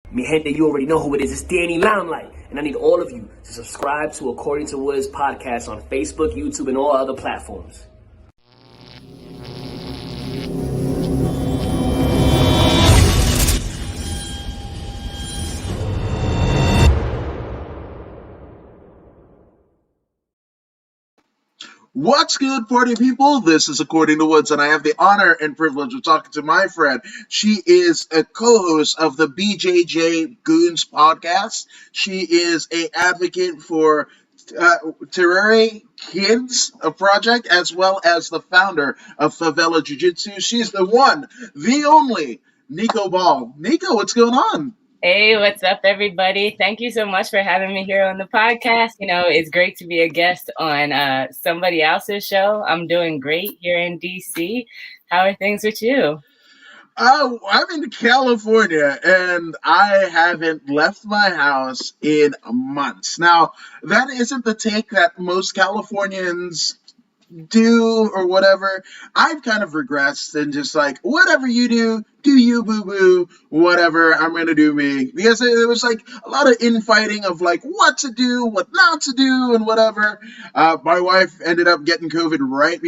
Mi gente, you already know who it is. It's Danny Limelight. And I need all of you to subscribe to According to Woods podcast on Facebook, YouTube, and all other platforms. What's good, party people? This is According to Woods, and I have the honor and privilege of talking to my friend. She is a co-host of the BJJ Goons Podcast. She is an advocate for Terere Kids Project, as well as the founder of Favella Jiu Jitsu. She's the one, the only, Nico Ball. Nico, what's going on? Hey, what's up, everybody? Thank you so much for having me here on the podcast. You know, it's great to be a guest on somebody else's show. I'm doing great here in DC. How are things with you? I'm in California, and I haven't left my house in months. Now, that isn't the take that most Californians do or whatever. I've kind of regressed and just like, whatever you do you, boo-boo, whatever, I'm gonna do me. Because there was like a lot of infighting of like what to do, what not to do, and whatever. My wife ended up getting COVID right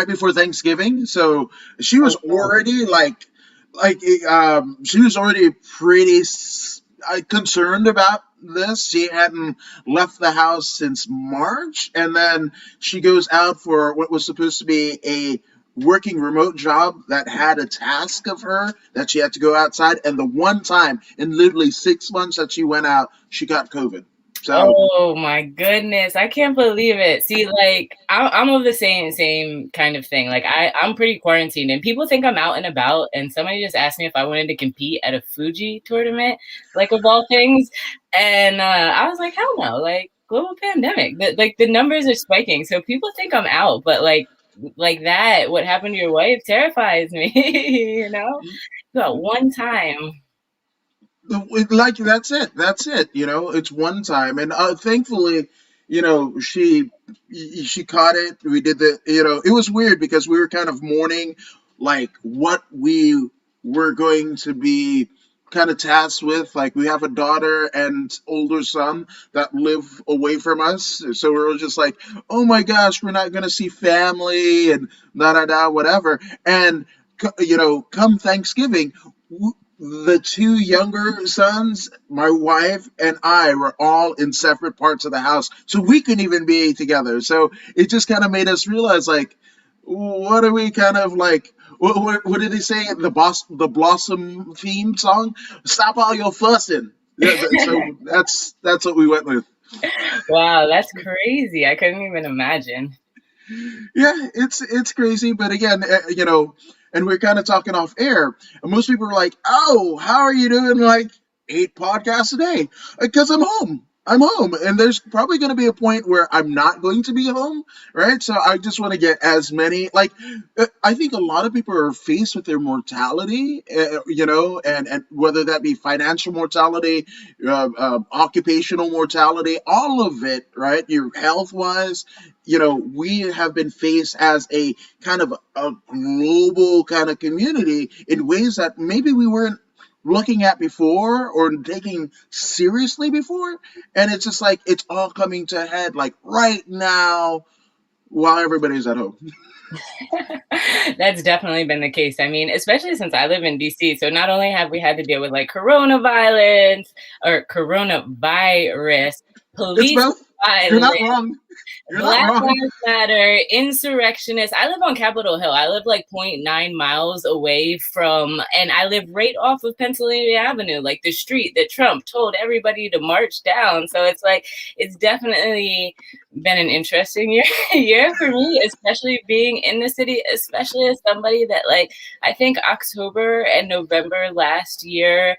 before Thanksgiving, so she was already she was already pretty concerned about this. She hadn't left the house since March, and then she goes out for what was supposed to be a working remote job that had a task of her that she had to go outside, and the one time in literally 6 months that she went out, she got COVID. So, oh my goodness, I can't believe it. See, like I'm of the same kind of thing. Like I'm pretty quarantined, and people think I'm out and about. And somebody just asked me if I wanted to compete at a Fuji tournament, like of all things. And I was like, hell no! Like global pandemic, the numbers are spiking, so people think I'm out. But like that, what happened to your wife terrifies me. You know, so one time. like that's it, you know, it's one time, and thankfully, you know, she caught it. We did it was weird because we were kind of mourning like what we were going to be kind of tasked with. Like, we have a daughter and older son that live away from us, so we were just like, oh my gosh, we're not going to see family and whatever. And come Thanksgiving, the two younger sons, my wife and I, were all in separate parts of the house, so we couldn't even be together. So it just kind of made us realize, like, what are we kind of like? What did they say? The Blossom theme song? Stop all your fussing. So that's what we went with. Wow, that's crazy. I couldn't even imagine. Yeah, it's crazy, but again, and we're kind of talking off air, and most people are like, oh, how are you doing like 8 podcasts a day? Because I'm home, and there's probably going to be a point where I'm not going to be home, right? So I just want to get as many, like, I think a lot of people are faced with their mortality, and whether that be financial mortality, occupational mortality, all of it, right? Your health-wise, we have been faced as a kind of a global kind of community in ways that maybe we weren't looking at before or taking seriously before. And it's just like, it's all coming to a head like right now while everybody's at home. That's definitely been the case. I mean, especially since I live in DC. So not only have we had to deal with like coronavirus, police violence. You're not wrong. Black Lives Matter, insurrectionists. I live on Capitol Hill. I live like 0.9 miles away from, and I live right off of Pennsylvania Avenue, like the street that Trump told everybody to march down. So it's like, it's definitely been an interesting year for me, especially being in the city, especially as somebody that, like, I think October and November last year,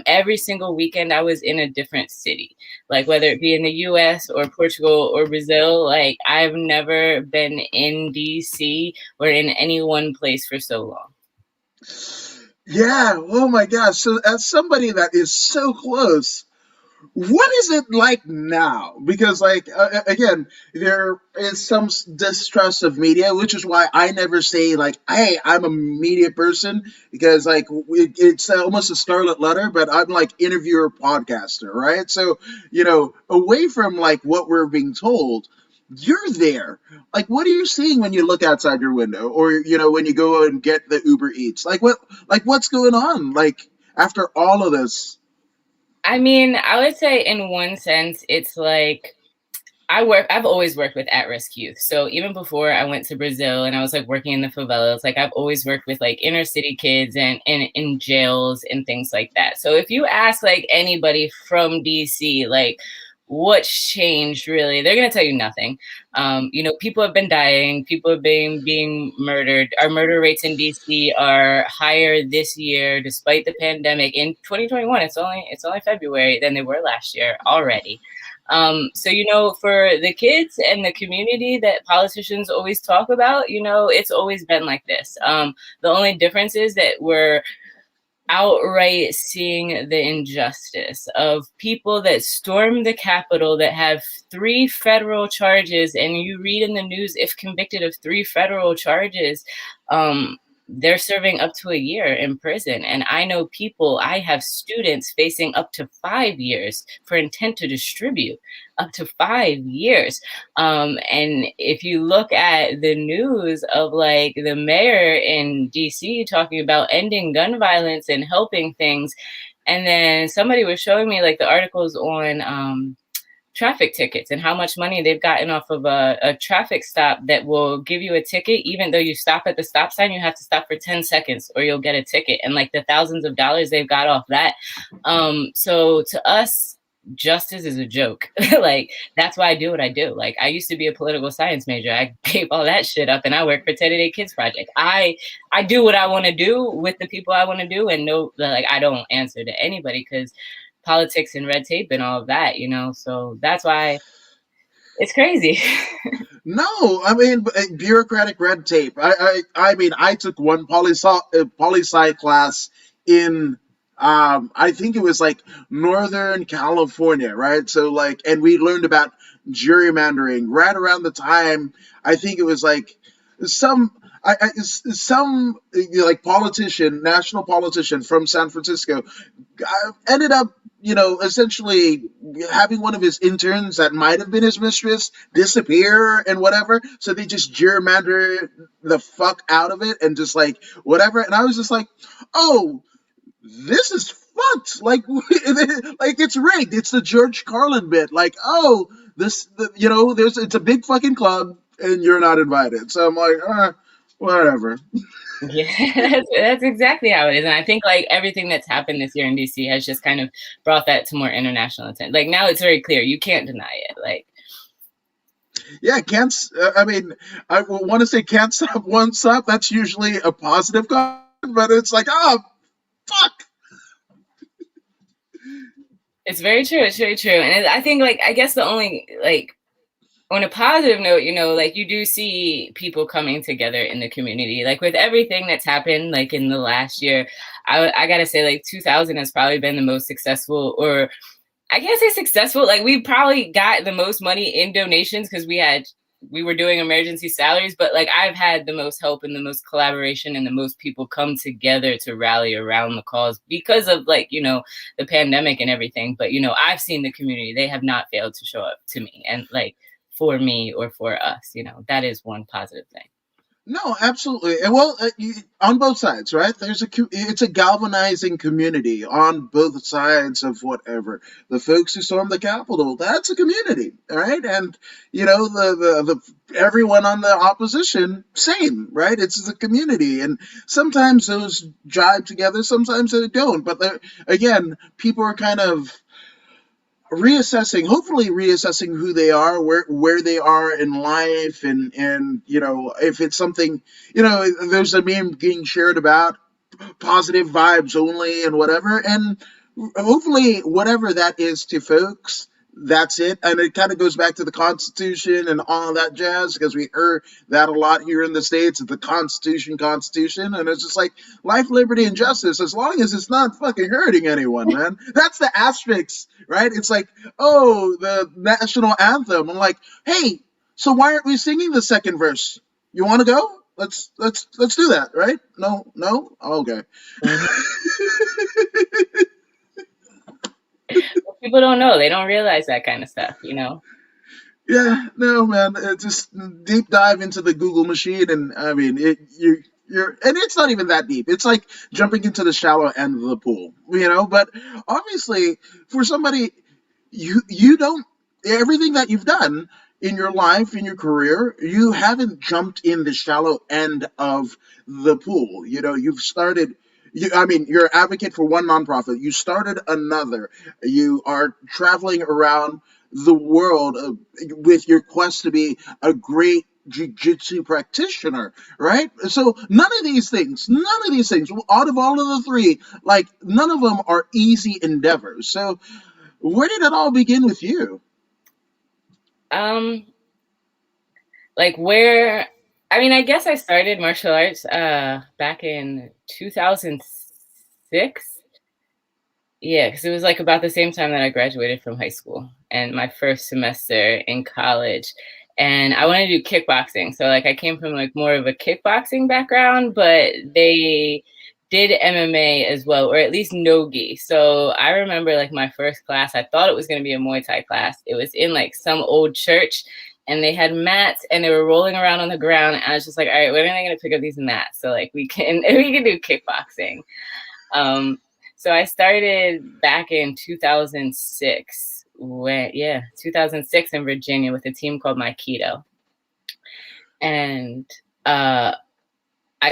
every single weekend I was in a different city, like whether it be in the US or Portugal or Brazil. Like, I've never been in DC or in any one place for so long. Yeah. Oh my gosh. So as somebody that is so close What is it like now? Because, like, again, there is some distrust of media, which is why I never say, like, hey, I'm a media person, because, like, it's almost a scarlet letter, but I'm like interviewer podcaster, right? So, away from like what we're being told, you're there. Like, what are you seeing when you look outside your window, or when you go and get the Uber Eats? What's going on? Like, after all of this. I mean, I would say in one sense, it's like I've always worked with at-risk youth. So even before I went to Brazil and I was like working in the favelas, like I've always worked with like inner city kids and in jails and things like that. So if you ask like anybody from DC, like what's changed really, they're going to tell you nothing. People have been dying, people have been being murdered. Our murder rates in DC are higher this year, despite the pandemic. In 2021, it's only February than they were last year already. So, for the kids and the community that politicians always talk about, it's always been like this. The only difference is that we're outright seeing the injustice of people that storm the Capitol that have 3 federal charges. And you read in the news, if convicted of 3 federal charges, they're serving up to a year in prison. And I have students facing up to 5 years for intent to distribute, up to 5 years. And if you look at the news of like the mayor in DC talking about ending gun violence and helping things, and then somebody was showing me like the articles on traffic tickets and how much money they've gotten off of a traffic stop that will give you a ticket. Even though you stop at the stop sign, you have to stop for 10 seconds or you'll get a ticket, and like the thousands of dollars they've got off that. So to us, justice is a joke. Like, that's why I do what I do. Like, I used to be a political science major. I gave all that shit up and I work for Terere Kids Project. I do what I want to do with the people I want to do, and know that like I don't answer to anybody, because politics and red tape and all of that, so that's why it's crazy. No, I mean, bureaucratic red tape. I mean, I took one poli-sci class in, I think it was like Northern California, right? So like, and we learned about gerrymandering right around the time. I think it was like some like national politician from San Francisco, ended up, essentially having one of his interns that might have been his mistress disappear and whatever. So they just gerrymander the fuck out of it and just like whatever. And I was just like, oh, this is fucked. Like, like it's rigged. It's the George Carlin bit. Like, oh, it's a big fucking club and you're not invited. So I'm like, whatever. Yeah, that's exactly how it is. And I think like everything that's happened this year in DC has just kind of brought that to more international attention. Like, now it's very clear. You can't deny it. Like, yeah, can't. I mean, I want to say can't stop, won't stop. That's usually a positive comment, but it's like, oh, fuck. It's very true. It's very true. And I think like, I guess the only like, on a positive note, like you do see people coming together in the community, like with everything that's happened, like in the last year. I gotta say, like 2000 has probably been the most successful, or I can't say successful. Like, we probably got the most money in donations because we were doing emergency salaries, but like I've had the most help and the most collaboration and the most people come together to rally around the cause because of like, the pandemic and everything. But, I've seen the community, they have not failed to show up to me and like, for me or for us, that is one positive thing. No, absolutely. And well, on both sides, right? It's a galvanizing community on both sides of whatever. The folks who stormed the Capitol, that's a community, right? And the everyone on the opposition, same, right? It's the community, and sometimes those jive together, sometimes they don't. But again, people are kind of hopefully reassessing who they are, where they are in life, and if it's something, there's a meme being shared about positive vibes only and whatever, and hopefully whatever that is to folks, that's it. And it kind of goes back to the Constitution and all that jazz, because we heard that a lot here in the States, the Constitution. And it's just like life, liberty, and justice, as long as it's not fucking hurting anyone, man. That's the asterisks, right? It's like, oh, the national anthem. I'm like, hey, so why aren't we singing the second verse? You want to go? Let's do that, right? No? Okay. People don't know. They don't realize that kind of stuff, you know? Yeah, no, man. Just deep dive into the Google machine, and I mean, you're, and it's not even that deep. It's like jumping into the shallow end of the pool, you know. But obviously, for somebody, you don't, everything that you've done in your life, in your career, you haven't jumped in the shallow end of the pool. You know, you've started. I mean, you're an advocate for one nonprofit. You started another. You are traveling around the world with your quest to be a great jiu-jitsu practitioner, right? So none of these things, out of all of the three, like none of them are easy endeavors. So where did it all begin with you? Like where, I mean, I guess I started martial arts back in 2006. Yeah, because it was like about the same time that I graduated from high school and my first semester in college. And I wanted to do kickboxing. So like I came from like more of a kickboxing background, but they did MMA as well, or at least no-gi. So I remember like my first class, I thought it was going to be a Muay Thai class. It was in like some old church and they had mats and they were rolling around on the ground. And I was just like, all right, when are they going to pick up these mats? So like we can do kickboxing. So I started back in 2006, 2006 in Virginia with a team called Aikido. And I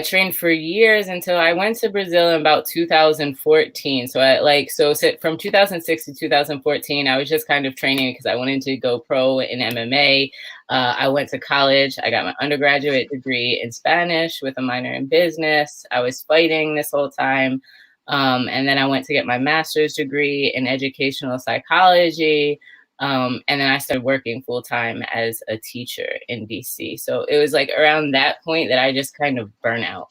trained for years until I went to Brazil in about 2014. So from 2006 to 2014, I was just kind of training because I wanted to go pro in MMA. I went to college. I got my undergraduate degree in Spanish with a minor in business. I was fighting this whole time. And then I went to get my master's degree in educational psychology. And then I started working full time as a teacher in DC. So it was like around that point that I just kind of burnt out.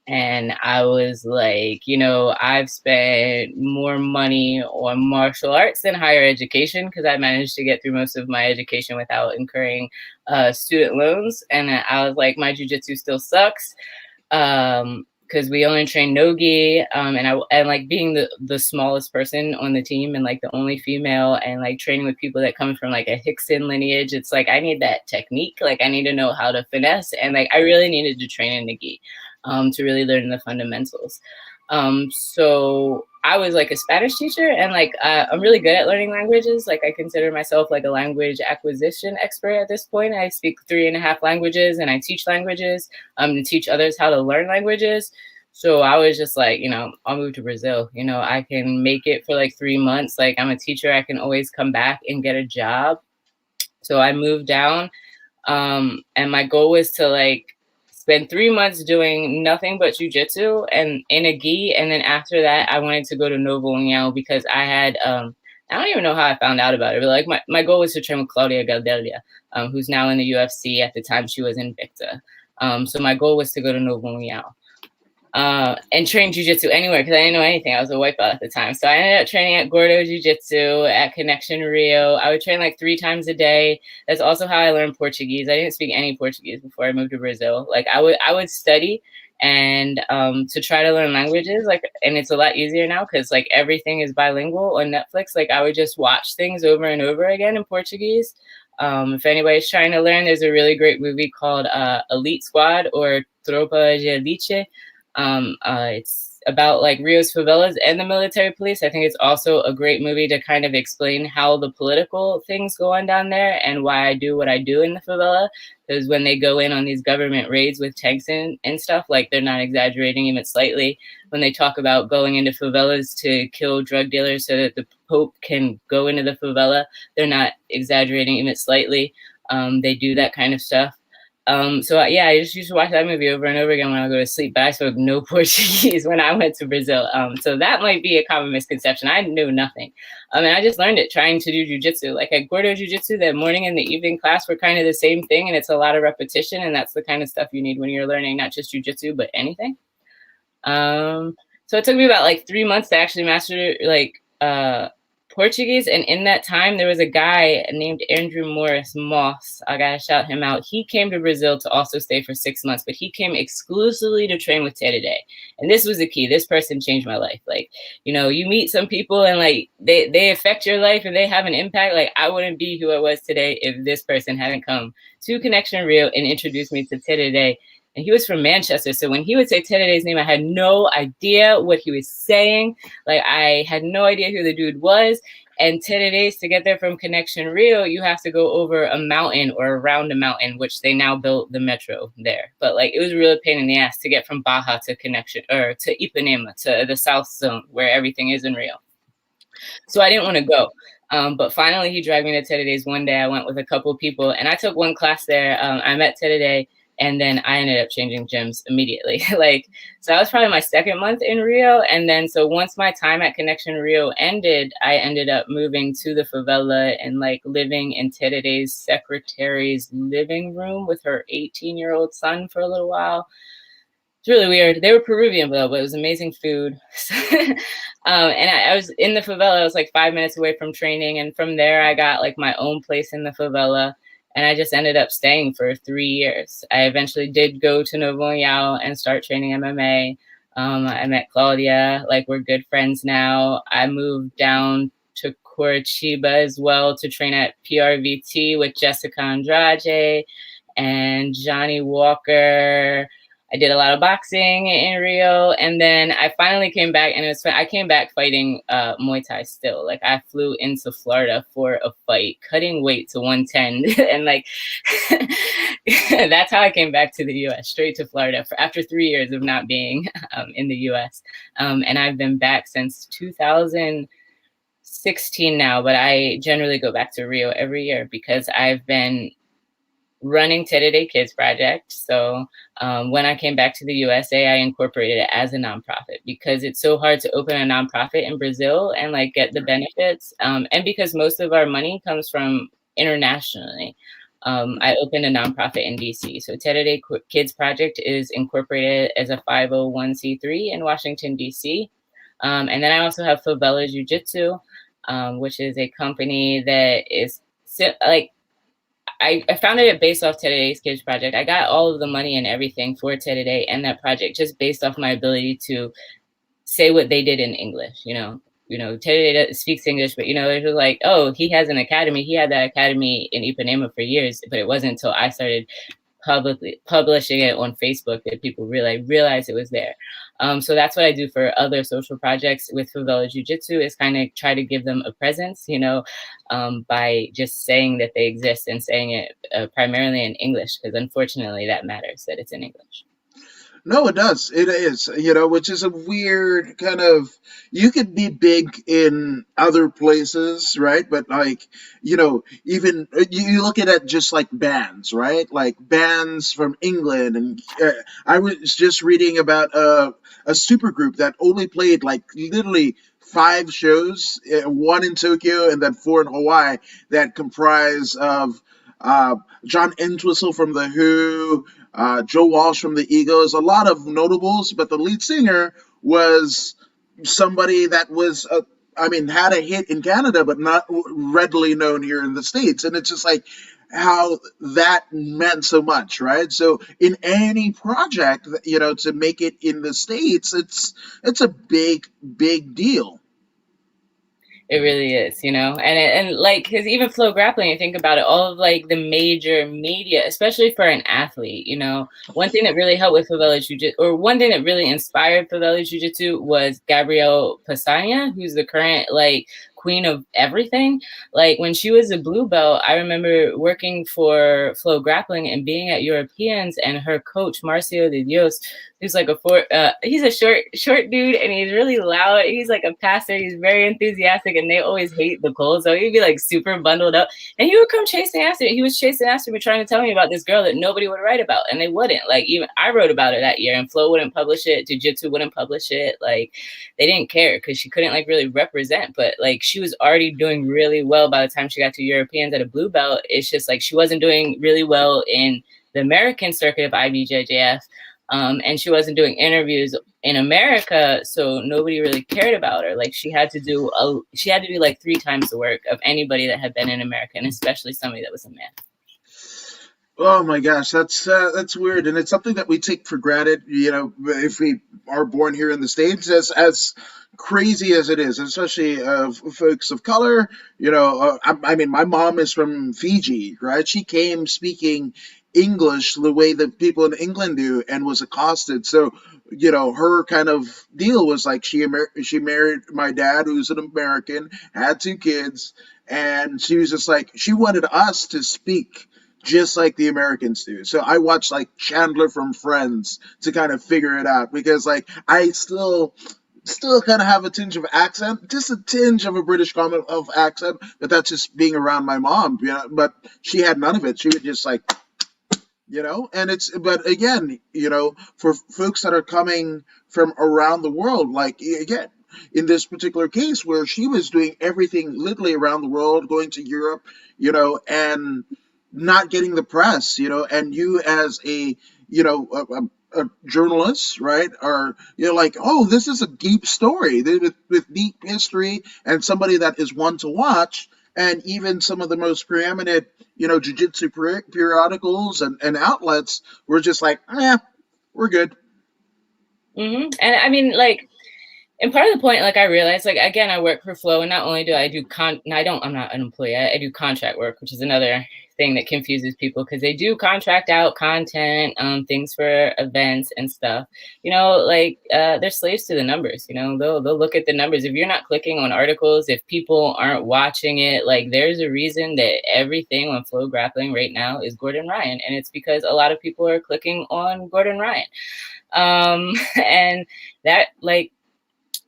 And I was like, you know, I've spent more money on martial arts than higher education because I managed to get through most of my education without incurring student loans. And I was like, my jiu-jitsu still sucks. Because we only train no-gi, and like being the smallest person on the team and like the only female and like training with people that come from like a Hickson lineage, it's like I need that technique. Like I need to know how to finesse, and like I really needed to train in the gi to really learn the fundamentals. So I was like a Spanish teacher, and like I'm really good at learning languages. Like I consider myself like a language acquisition expert at this point. I speak 3.5 languages, and I teach languages to teach others how to learn languages. So I was just like, you know, I'll move to Brazil. You know, I can make it for like 3 months. Like I'm a teacher, I can always come back and get a job. So I moved down, and my goal was to like spend 3 months doing nothing but jiu-jitsu and in a gi. And then after that, I wanted to go to Novo União because I had, I don't even know how I found out about it, but like my goal was to train with Claudia Gadelha, who's now in the UFC. At the time, she was in Invicta. So my goal was to go to Novo União and train jiu-jitsu anywhere because I didn't know anything. I was a white belt at the time. So I ended up training at Gordo Jiu-Jitsu, at Connection Rio. I would train like 3 times a day. That's also how I learned Portuguese. I didn't speak any Portuguese before I moved to Brazil. Like I would study and to try to learn languages. Like, and it's a lot easier now because like everything is bilingual on Netflix. Like I would just watch things over and over again in Portuguese. If anybody's trying to learn, there's a really great movie called Elite Squad or Tropa de Elite. It's about like Rio's favelas and the military police. I think it's also a great movie to kind of explain how the political things go on down there and why I do what I do in the favela. Because when they go in on these government raids with tanks and stuff, like they're not exaggerating even slightly. When they talk about going into favelas to kill drug dealers so that the Pope can go into the favela, they're not exaggerating even slightly. They do that kind of stuff. Yeah, I just used to watch that movie over and over again when I go to sleep, but I spoke no Portuguese when I went to Brazil. So that might be a common misconception. I knew nothing. And I just learned it trying to do jujitsu. Like at Gordo Jiu-Jitsu, that morning and the evening class were kind of the same thing, and it's a lot of repetition, and that's the kind of stuff you need when you're learning not just jujitsu, but anything. So it took me about like 3 months to actually master Portuguese, and in that time there was a guy named Andrew Morris Moss. I gotta shout him out. He came to Brazil to also stay for 6 months, but he came exclusively to train with Terere. And this was the key. This person changed my life. Like, you know, you meet some people and like they affect your life and they have an impact. Like I wouldn't be who I was today if this person hadn't come to Connection Rio and introduced me to Terere. And he was from Manchester. So when he would say Terere's name, I had no idea what he was saying. Like, I had no idea who the dude was. And Terere's, to get there from Connection Rio, you have to go over a mountain or around a mountain, which they now built the metro there. But, like, it was a real pain in the ass to get from Baja to Connection, or to Ipanema, to the South Zone, where everything is in Rio. So I didn't want to go. But finally, he dragged me to Terere's one day. I went with a couple people, and I took one class there. I met Terere. And then I ended up changing gyms immediately. So that was probably my second month in Rio. And then, so once my time at Connection Rio ended, I ended up moving to the favela and like living in Terere's secretary's living room with her 18-year-old son for a little while. It's really weird. They were Peruvian, though, but it was amazing food. And I was in the favela. I was like 5 minutes away from training. And from there, I got like my own place in the favela. And I just ended up staying for 3 years. I eventually did go to Novo Yao and start training MMA. I met Claudia, like we're good friends now. I moved down to Curitiba as well to train at PRVT with Jessica Andrade and Johnny Walker. I did a lot of boxing in Rio, and then I finally came back, and it was fun. I came back fighting Muay Thai still. Like I flew into Florida for a fight, cutting weight to 110, and like that's how I came back to the U.S. straight to Florida after 3 years of not being in the U.S. And I've been back since 2016 now, but I generally go back to Rio every year because I've been running Untitled Kids Project. So when I came back to the USA, I incorporated it as a nonprofit because it's so hard to open a nonprofit in Brazil and like get the benefits. And because most of our money comes from internationally, I opened a nonprofit in DC. So Untitled Kids Project is incorporated as a 501c3 in Washington, DC. And then I also have Favella Jiu Jitsu, which is a company that is like, I founded it based off Terere Kids Project. I got all of the money and everything for Terere and that project just based off my ability to say what they did in English. You know, Terere speaks English, but they're just like, oh, he has an academy. He had that academy in Ipanema for years, but it wasn't until I started publishing it on Facebook that people realized it was there. So that's what I do for other social projects with Favella Jiu Jitsu, is kind of try to give them a presence, by just saying that they exist and saying it primarily in English, because unfortunately that matters, that it's in English. No, it does. It is, which is a weird kind of, you could be big in other places, right? But like, even you look at it just like bands, right? Like bands from England. And I was just reading about a supergroup that only played like literally 5 shows, 1 in Tokyo and then 4 in Hawaii, that comprise of John Entwistle from The Who, Joe Walsh from the Eagles, a lot of notables, but the lead singer was somebody that was, had a hit in Canada, but not readily known here in the States. And it's just like how that meant so much, right? So in any project, to make it in the States, it's a big, big deal. It really is, and like, because even Flow Grappling, you think about it, all of like the major media, especially for an athlete, one thing that really helped with Favela Jiu Jitsu, or one thing that really inspired Favela Jiu Jitsu, was Gabriel Pasania, who's the current like queen of everything. Like when she was a blue belt, I remember working for Flow Grappling and being at Europeans, and her coach, Marcio de Dios, who's like he's a short dude, and he's really loud. He's like a pastor. He's very enthusiastic, and they always hate the cold. So he'd be like super bundled up, and he would come chasing after me. He was chasing after me, trying to tell me about this girl that nobody would write about, and they wouldn't. Like even I wrote about it that year, and Flow wouldn't publish it. Jiu Jitsu wouldn't publish it. Like they didn't care because she couldn't like really represent. But like she was already doing really well by the time she got to Europeans at a blue belt. It's just like she wasn't doing really well in the American circuit of IBJJF. And she wasn't doing interviews in America, so nobody really cared about her. Like she had to do like 3 times the work of anybody that had been in America, and especially somebody that was a man. Oh my gosh, that's weird, and it's something that we take for granted. If we are born here in the States, as crazy as it is, especially folks of color. I mean, my mom is from Fiji, right? She came speaking English the way that people in England do, and was accosted. So, her kind of deal was like she married my dad, who's an American, had 2 kids, and she was just like, she wanted us to speak just like the Americans do. So I watched like Chandler from Friends to kind of figure it out, because like I still kind of have a tinge of accent, just a tinge of a British comment of accent, but that's just being around my mom, but she had none of it. She would just like, but again, for folks that are coming from around the world, like again, in this particular case where she was doing everything literally around the world, going to Europe, and not getting the press, and you as a journalist, right, are like, oh, this is a deep story with deep history, and somebody that is one to watch. And even some of the most preeminent, jiu-jitsu periodicals and outlets were just like, we're good. Mm-hmm. And I mean, like, and part of the point, like, I realized, like, again, I work for Flow, and not only do I do I'm not an employee, I do contract work, which is another thing that confuses people, because they do contract out content, things for events and stuff. They're slaves to the numbers. They'll look at the numbers. If you're not clicking on articles, if people aren't watching it, like there's a reason that everything on Flow Grappling right now is Gordon Ryan, and it's because a lot of people are clicking on Gordon Ryan, and that, like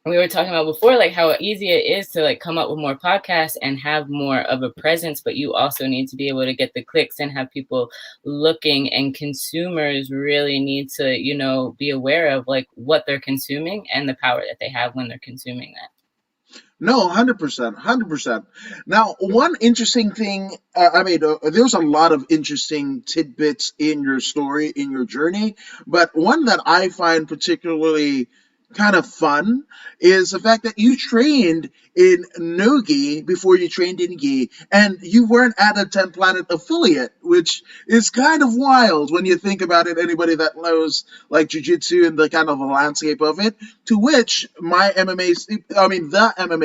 we were talking about before, like how easy it is to like come up with more podcasts and have more of a presence, but you also need to be able to get the clicks and have people looking, and consumers really need to, be aware of like what they're consuming and the power that they have when they're consuming that. No, 100%. Now, one interesting thing, there's a lot of interesting tidbits in your story, in your journey, but one that I find particularly kind of fun is the fact that you trained in no-gi before you trained in gi, and you weren't at a 10 Planet affiliate, which is kind of wild when you think about it. Anybody that knows like jiu-jitsu and the kind of the landscape of it, to which the MMA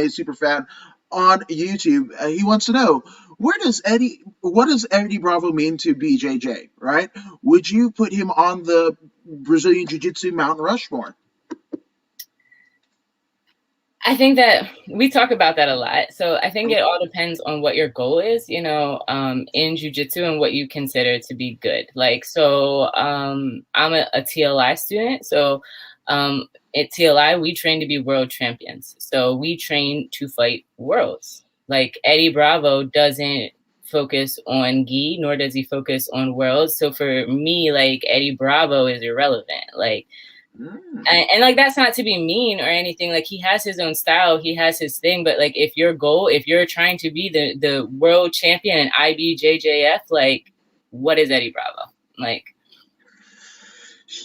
superfan on YouTube, he wants to know, what does Eddie Bravo mean to BJJ, right? Would you put him on the Brazilian Jiu Jitsu Mount Rushmore? I think that we talk about that a lot. So I think it all depends on what your goal is, in jiu-jitsu, and what you consider to be good. Like, so I'm a TLI student. So at TLI, we train to be world champions. So we train to fight worlds. Like Eddie Bravo doesn't focus on gi, nor does he focus on worlds. So for me, like Eddie Bravo is irrelevant. Like, and like, that's not to be mean or anything. Like, he has his own style, he has his thing. But like, if you're trying to be the world champion in IBJJF, like, what is Eddie Bravo? Like,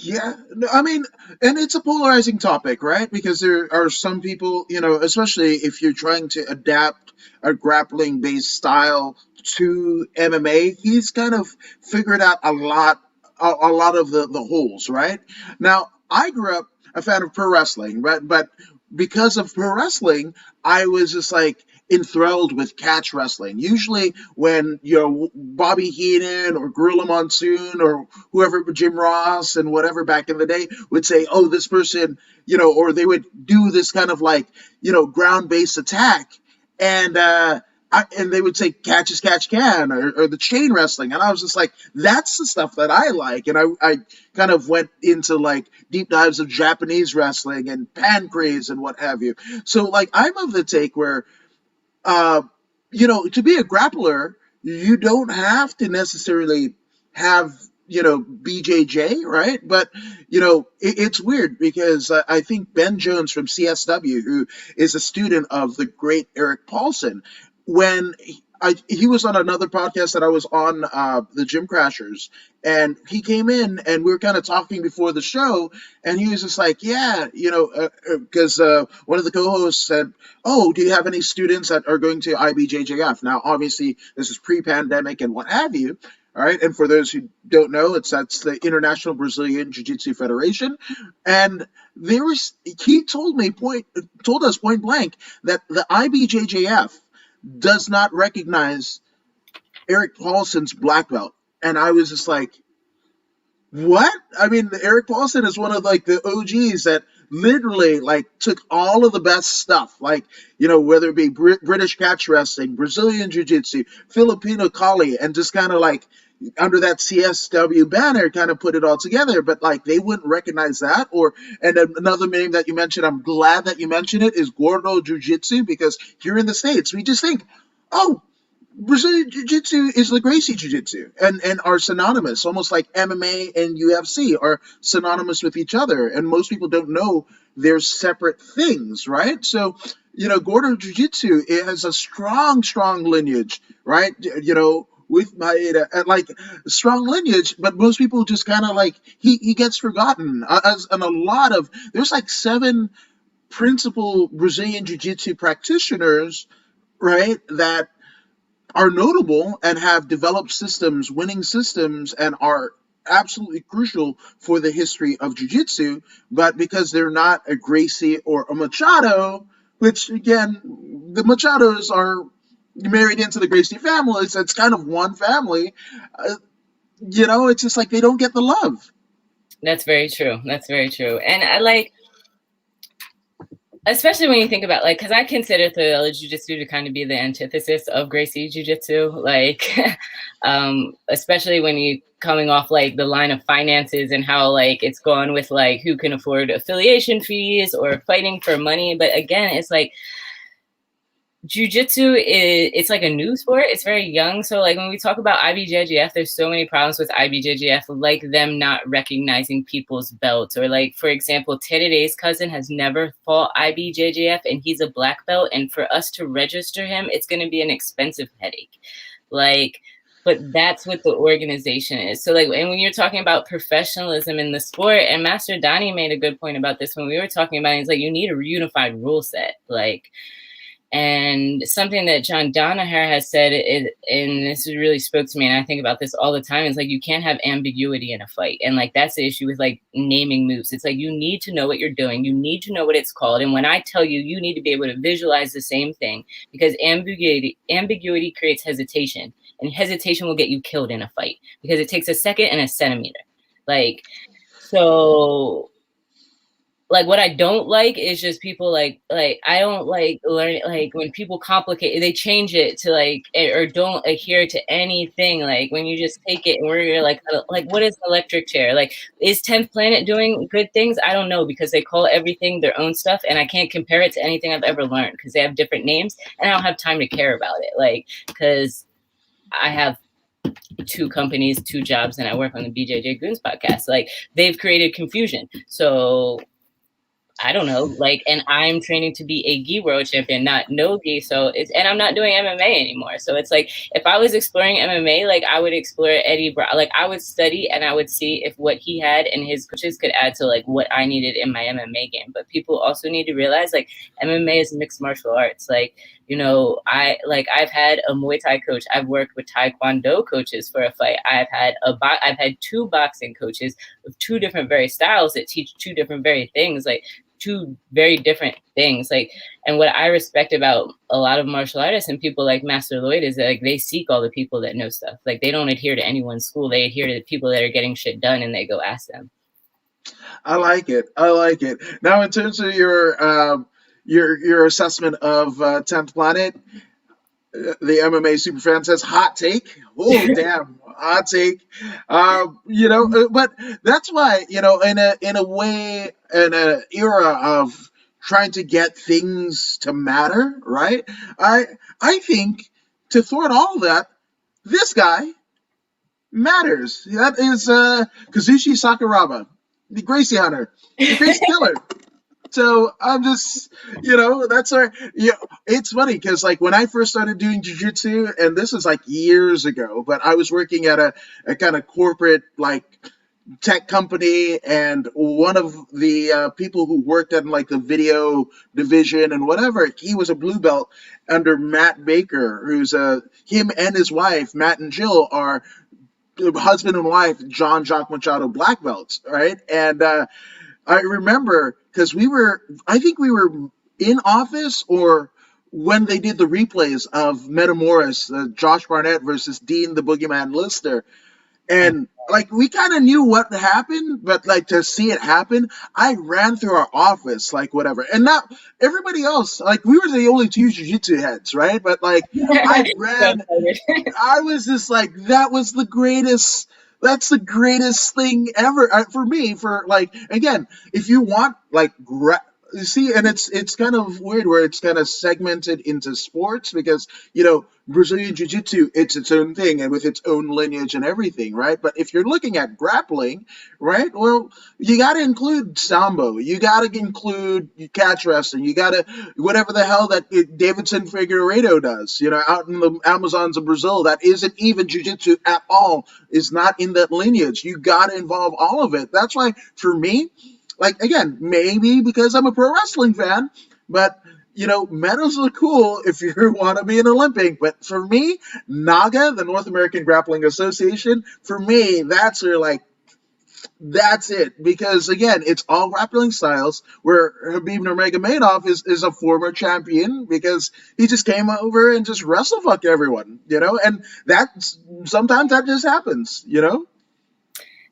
yeah, I mean, and it's a polarizing topic, right? Because there are some people, especially if you're trying to adapt a grappling-based style to MMA, he's kind of figured out a lot of the holes, right? Now, I grew up a fan of pro wrestling, but because of pro wrestling, I was just like enthralled with catch wrestling. Usually when, Bobby Heenan or Gorilla Monsoon or whoever, Jim Ross and whatever back in the day would say, oh, this person, or they would do this kind of like, ground-based attack. And and they would say catch as catch can, or the chain wrestling, and I was just like, that's the stuff that I like. And I kind of went into like deep dives of Japanese wrestling and pancrase and what have you. So like I'm of the take where to be a grappler, you don't have to necessarily have, BJJ, right? But, it's weird because I think Ben Jones from CSW, who is a student of the great Eric Paulson, when he was on another podcast that I was on, the Gym Crashers, and he came in and we were kind of talking before the show, and he was just like, yeah, because one of the co-hosts said, oh, do you have any students that are going to IBJJF? Now, obviously, this is pre-pandemic and what have you. All right, and for those who don't know, that's the International Brazilian Jiu Jitsu Federation, and he told us point blank that the IBJJF does not recognize Eric Paulson's black belt, and I was just like, what? I mean, Eric Paulson is one of like the OGs that literally like took all of the best stuff, like, whether it be British catch wrestling, Brazilian Jiu Jitsu, Filipino Kali, and just kind of like under that CSW banner kind of put it all together. But like they wouldn't recognize that. And another name that you mentioned, I'm glad that you mentioned it, is Gordo Jiu Jitsu, because here in the States we just think, oh, Brazilian Jiu Jitsu is the Gracie Jiu Jitsu and are synonymous, almost like MMA and UFC are synonymous with each other. And most people don't know they're separate things, right? So, Gordo Jiu Jitsu, it has a strong lineage, right? With Maeda, and like strong lineage, but most people just kind of like, he gets forgotten. And there's like 7 principal Brazilian Jiu Jitsu practitioners, right, that are notable and have developed systems, winning systems, and are absolutely crucial for the history of jiu-jitsu, but because they're not a Gracie or a Machado, which again, the Machados are married into the Gracie family, so it's kind of one family, it's just like they don't get the love. That's very true. And I like, especially when you think about, like, because I consider Favella Jiu Jitsu to kind of be the antithesis of Gracie Jiu Jitsu, like, especially when you coming off like the line of finances and how like it's gone with like who can afford affiliation fees or fighting for money. But again, it's like Jiu-Jitsu it's like a new sport. It's very young. So like when we talk about IBJJF, there's so many problems with IBJJF, like them not recognizing people's belts. Or like, for example, Terere's cousin has never fought IBJJF and he's a black belt. And for us to register him, it's going to be an expensive headache. Like, but that's what the organization is. So like, and when you're talking about professionalism in the sport, and Master Danis made a good point about this when we were talking about it, it's like, you need a unified rule set. Like, and something that John Danaher has said, and this really spoke to me, and I think about this all the time, is like, you can't have ambiguity in a fight. And like, that's the issue with like naming moves. It's like, you need to know what you're doing. You need to know what it's called. And when I tell you, you need to be able to visualize the same thing, because ambiguity creates hesitation, and hesitation will get you killed in a fight because it takes a second and a centimeter. Like, so like, what I don't like is just people like I don't like learning, like when people complicate, they change it to like, or don't adhere to anything. Like when you just take it and we're like what is electric chair? Like, is 10th Planet doing good things? I don't know, because they call everything their own stuff, and I can't compare it to anything I've ever learned because they have different names, and I don't have time to care about it. Like, because I have 2 companies, 2 jobs, and I work on the BJJ Goons podcast. Like, they've created confusion. So I don't know, like, and I'm training to be a gi world champion, not no gi. So and I'm not doing MMA anymore. So it's like, if I was exploring MMA, like I would explore Eddie Brown, like I would study and I would see if what he had and his coaches could add to like what I needed in my MMA game. But people also need to realize like MMA is mixed martial arts. Like, I've had a Muay Thai coach. I've worked with Taekwondo coaches for a fight. I've had 2 boxing coaches of 2 different very styles that teach 2 different very things. Like, 2 very different things. Like, and what I respect about a lot of martial artists and people like Master Lloyd is that like they seek all the people that know stuff. Like, they don't adhere to anyone's school. They adhere to the people that are getting shit done, and they go ask them. I like it. Now, in terms of your your assessment of 10th Planet. The MMA superfan says hot take. Oh damn, hot take. But that's why in a way, in an era of trying to get things to matter, right? I think to thwart all that, this guy matters. That is Kazushi Sakuraba, the Gracie Hunter, the Gracie Killer. So I'm just, that's our, it's funny because like when I first started doing jiu-jitsu, and this is like years ago, but I was working at a kind of corporate like tech company, and one of the people who worked at like the video division and whatever, he was a blue belt under Matt Baker, who's him and his wife, Matt and Jill, are husband and wife, John Jacques Machado black belts, right? And I remember because I think we were in office or when they did the replays of Metamoris, Josh Barnett versus Dean the Boogeyman Lister. And like we kind of knew what happened, but like to see it happen, I ran through our office, like whatever. And not everybody else, like we were the only two jiu-jitsu heads, right? But like I ran, I was just like, that was the greatest. That's the greatest thing ever for me. For like, again, if you want like, you see, and it's kind of weird where it's kind of segmented into sports because Brazilian Jiu Jitsu, it's its own thing and with its own lineage and everything, right? But if you're looking at grappling, right? Well, you got to include sambo, you got to include catch wrestling, you got to whatever the hell that Davidson Figueiredo does, out in the Amazons of Brazil, that isn't even Jiu Jitsu at all, is not in that lineage. You got to involve all of it. That's why for me, like, again, maybe because I'm a pro wrestling fan, but, medals are cool if you want to be an Olympic. But for me, NAGA, the North American Grappling Association, for me, that's it. Because, again, it's all grappling styles where Khabib Nurmagomedov is a former champion because he just came over and just wrestle-fucked everyone, And sometimes that just happens,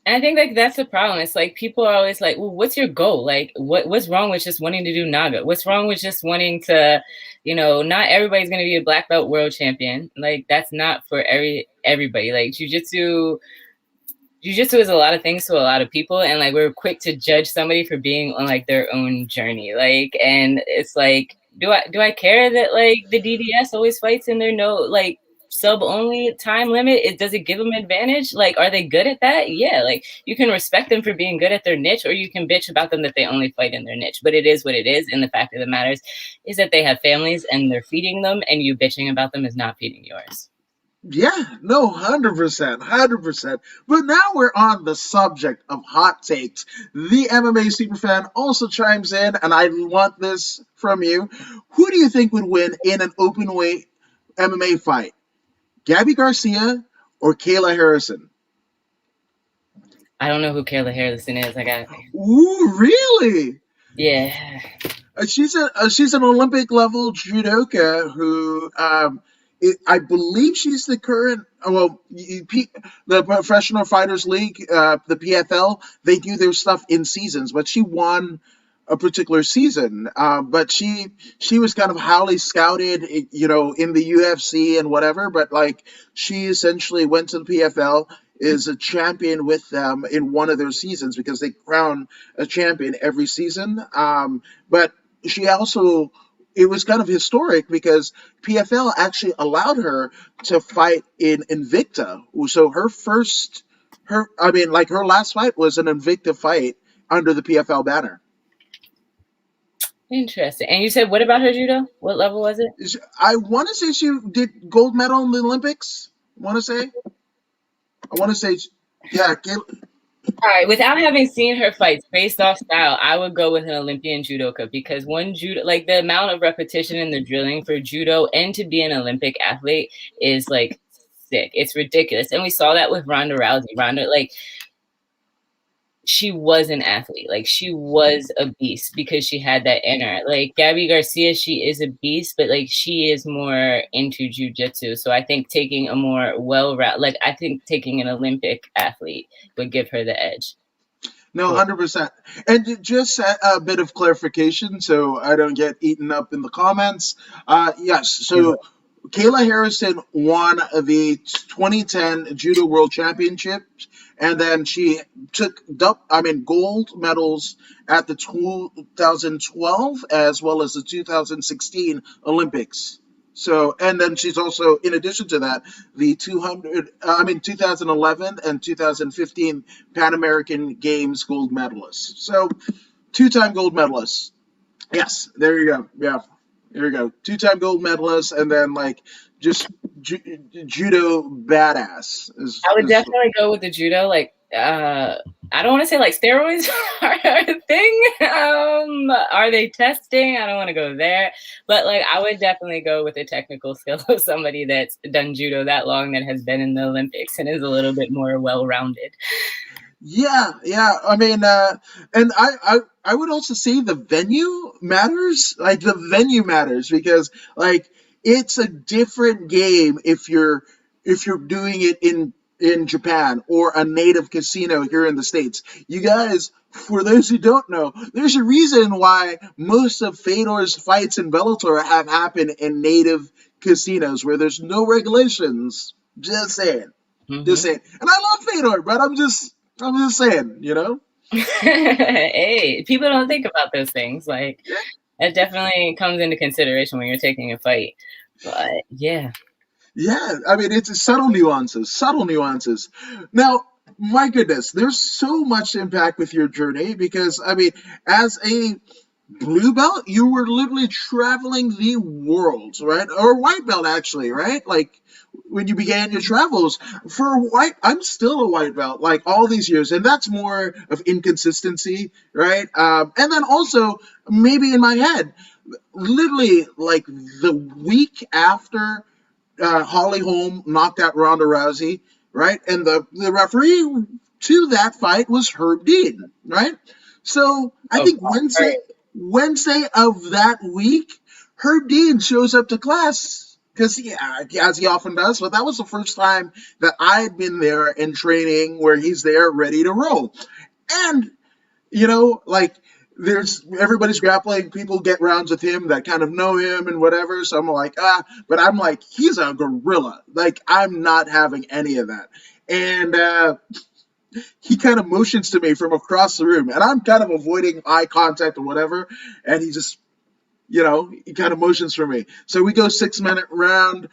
And I think like that's the problem. It's like people are always like, well, what's your goal? Like what's wrong with just wanting to do NAGA? What's wrong with just wanting to, not everybody's going to be a black belt world champion. Like that's not for everybody. Like jiu-jitsu is a lot of things to a lot of people. And like, we're quick to judge somebody for being on like their own journey. Like, and it's like, do I care that like the DDS always fights in their sub only time limit? Does it give them advantage? Like, are they good at that? Yeah, like you can respect them for being good at their niche, or you can bitch about them that they only fight in their niche. But it is what it is. And the fact of the matter is that they have families and they're feeding them, and you bitching about them is not feeding yours. Yeah, no, 100%. But now we're on the subject of hot takes. The MMA superfan also chimes in, and I want this from you. Who do you think would win in an open weight MMA fight? Gabby Garcia or Kayla Harrison? I don't know who Kayla Harrison is. Ooh, really? Yeah. She's an Olympic level judoka who I believe she's the current. The Professional Fighters League, the PFL, they do their stuff in seasons, but she won a particular season, but she was kind of highly scouted, in the UFC and whatever, but like she essentially went to the PFL, is a champion with them in one of their seasons because they crown a champion every season. But she also, it was kind of historic because PFL actually allowed her to fight in Invicta. So her last fight was an Invicta fight under the PFL banner. Interesting. And you said, what about her judo? What level was it? I want to say she did gold medal in the Olympics. I want to say, yeah. All right. Without having seen her fights based off style, I would go with an Olympian judoka because the amount of repetition in the drilling for judo and to be an Olympic athlete is like sick. It's ridiculous. And we saw that with Ronda Rousey. Ronda, she was an athlete. Like she was a beast because she had that in her. Like Gabby Garcia, she is a beast, but like she is more into jiu-jitsu. So I think taking a more taking an Olympic athlete would give her the edge. No, Cool. 100%. And just a bit of clarification so I don't get eaten up in the comments. Yes, so Kayla Harrison won the 2010 Judo World Championships, and then she took gold medals at the 2012 as well as the 2016 Olympics. So, and then she's also, in addition to that, the 2011 and 2015 Pan American Games gold medalist. So, two-time gold medalist. Yes, there you go. Yeah, there you go. Two-time gold medalist, and then just judo badass. I would definitely go with the judo. I don't want to say steroids are a thing. Are they testing? I don't want to go there. But I would definitely go with the technical skill of somebody that's done judo that long, that has been in the Olympics and is a little bit more well-rounded. Yeah. I mean, and I would also say the venue matters. The venue matters because it's a different game if you're doing it in Japan or a native casino here in the States. You guys, for those who don't know, there's a reason why most of Fedor's fights in Bellator have happened in native casinos where there's no regulations. Just saying. Mm-hmm. Just saying. And I love Fedor, but I'm just saying, Hey, people don't think about those things. It definitely comes into consideration when you're taking a fight. But yeah. Yeah, I mean, it's subtle nuances. Now, my goodness, there's so much impact with your journey because, I mean, as a blue belt, you were literally traveling the world, right? Or white belt, actually, right? When you began your travels. For white, I'm still a white belt, all these years, and that's more of inconsistency, right? And then also, maybe in my head, literally, the week after Holly Holm knocked out Ronda Rousey, right? And the referee to that fight was Herb Dean, right? So I think Wednesday of that week, Herb Dean shows up to class because, as he often does, but that was the first time that I had been there in training where he's there ready to roll. And, everybody's grappling, people get rounds with him that kind of know him and whatever, so I'm but I'm he's a gorilla. I'm not having any of that. And he kind of motions to me from across the room, and I'm kind of avoiding eye contact or whatever, and he just, he kind of motions for me. So we go 6-minute round.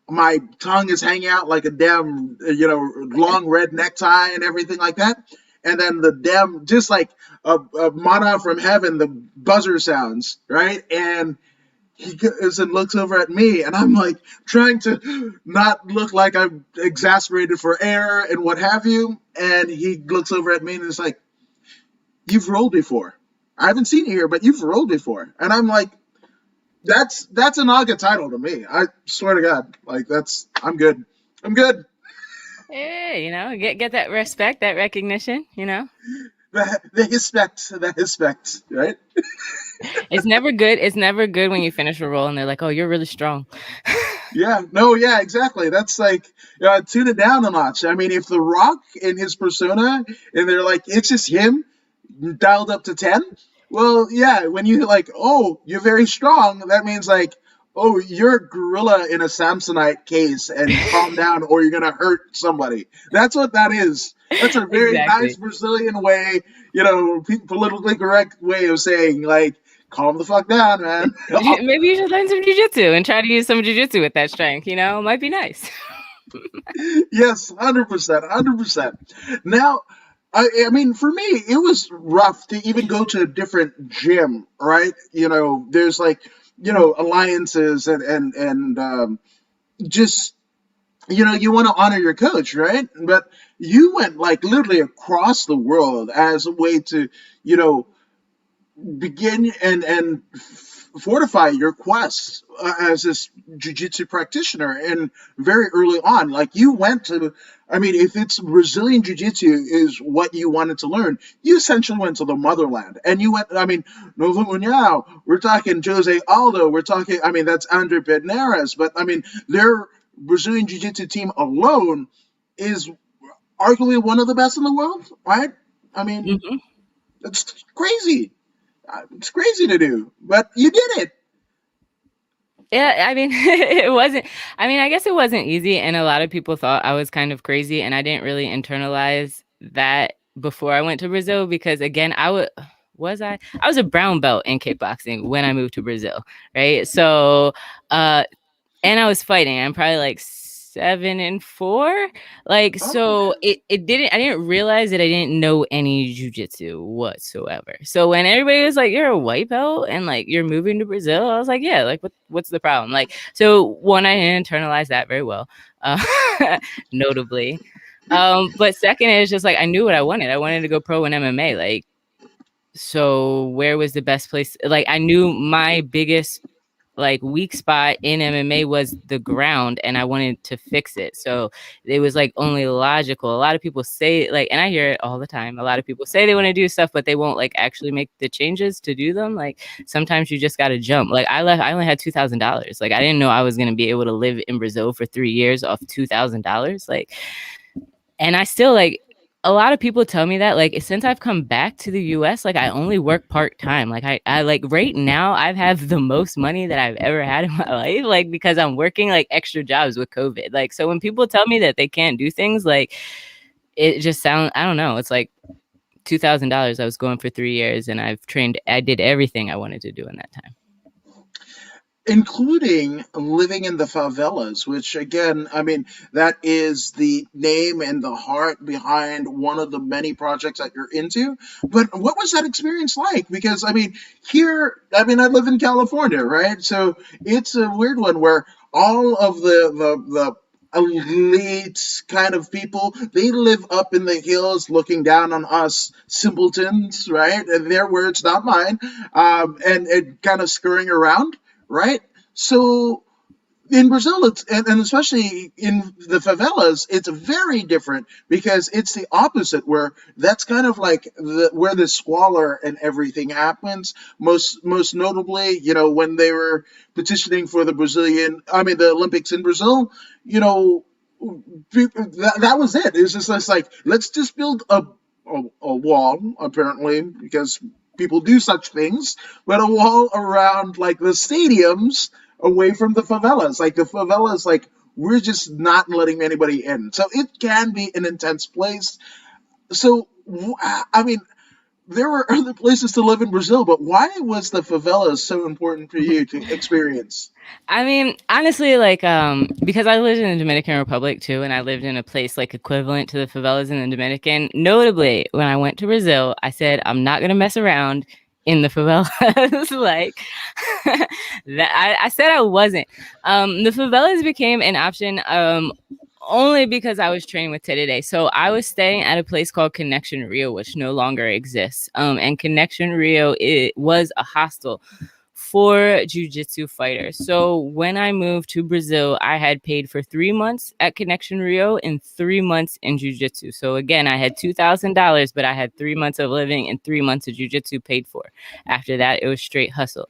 My tongue is hanging out like a damn, long red necktie and everything like that. And then the damn, just like a mana from heaven, the buzzer sounds, right? And he goes and looks over at me, and I'm trying to not look like I'm exasperated for air and what have you. And he looks over at me and is like, "You've rolled before. I haven't seen you here, but you've rolled before." And I'm like, that's a Naga title to me. I swear to God, I'm good. I'm good. Hey, get that respect, that recognition, The respect, right? It's never good. It's never good when you finish a roll and they're like, "Oh, you're really strong." Yeah, exactly. That's tune it down a notch. I mean, if The Rock in his persona, and they're it's just him dialed up to 10. Well, yeah, when you "Oh, you're very strong," that means "Oh, you're a gorilla in a Samsonite case, and calm down or you're going to hurt somebody." That's what that is. That's a very nice Brazilian way, politically correct way of saying, calm the fuck down, man. Maybe you should learn some jiu-jitsu and try to use some jiu-jitsu with that strength, it might be nice. Yes, 100%. Now, I mean, for me, it was rough to even go to a different gym, right? There's alliances and just, you want to honor your coach, right? But you went literally across the world as a way to, begin and fortify your quest as this jiu-jitsu practitioner. And very early on, you went to, I mean, if it's Brazilian jiu-jitsu is what you wanted to learn, you essentially went to the motherland. And you went, I mean, Novo Munhao, we're talking Jose Aldo, we're talking, I mean, that's Andre Pederneiras, but I mean, their Brazilian jiu-jitsu team alone is arguably one of the best in the world, right? I mean, it's crazy. It's crazy to do, but you did it. Yeah, I mean, it wasn't, I mean, I guess it wasn't easy. And a lot of people thought I was kind of crazy. And I didn't really internalize that before I went to Brazil because, again, I was a brown belt in kickboxing when I moved to Brazil, right? So, and I was fighting. I'm probably like 7-4. Like, so Okay. I didn't realize that I didn't know any jujitsu whatsoever. So when everybody was like, you're a white belt and like you're moving to Brazil, I was like, yeah, like what's the problem? Like, so one, I didn't internalize that very well, notably. But second is just like I knew what I wanted. I wanted to go pro in MMA. Like, so where was the best place? Like, I knew my biggest like weak spot in MMA was the ground, and I wanted to fix it. So it was like only logical. A lot of people say like, and I hear it all the time. A lot of people say they want to do stuff, but they won't like actually make the changes to do them. Like sometimes you just got to jump. Like I only had $2,000. Like I didn't know I was going to be able to live in Brazil for 3 years off $2,000. Like, and I still like, a lot of people tell me that like since I've come back to the US, like I only work part-time. Like I like right now I've have the most money that I've ever had in my life, like because I'm working like extra jobs with COVID. Like so when people tell me that they can't do things, like it just sounds, I don't know, it's like $2,000 I was going for 3 years and I did everything I wanted to do in that time. Including living in the favelas, which again, I mean, that is the name and the heart behind one of the many projects that you're into. But what was that experience like? Because I mean, here, I mean, I live in California, right? So it's a weird one where all of the elite kind of people, they live up in the hills looking down on us simpletons, right? And their words, not mine, and kind of scurrying around, right? So in Brazil, and especially in the favelas, it's very different because it's the opposite. Where that's kind of like where the squalor and everything happens. Most notably, you know, when they were petitioning for the Olympics in Brazil, you know, that was it. It was just it's like let's just build a wall, apparently, because people do such things, but a wall around like the stadiums away from the favelas. Like the favelas, like we're just not letting anybody in. So it can be an intense place. So I mean, there were other places to live in Brazil, but why was the favelas so important for you to experience? I mean, honestly, like, because I lived in the Dominican Republic too, and I lived in a place like equivalent to the favelas in the Dominican. Notably, when I went to Brazil, I said, I'm not going to mess around in the favelas. Like, that I said I wasn't. The favelas became an option only because I was training with Terere. So I was staying at a place called Connection Rio, which no longer exists. And Connection Rio, it was a hostel for jiu-jitsu fighters. So when I moved to Brazil, I had paid for 3 months at Connection Rio and 3 months in jiu-jitsu. So again, I had $2,000, but I had 3 months of living and 3 months of jiu-jitsu paid for. After that, it was straight hustle.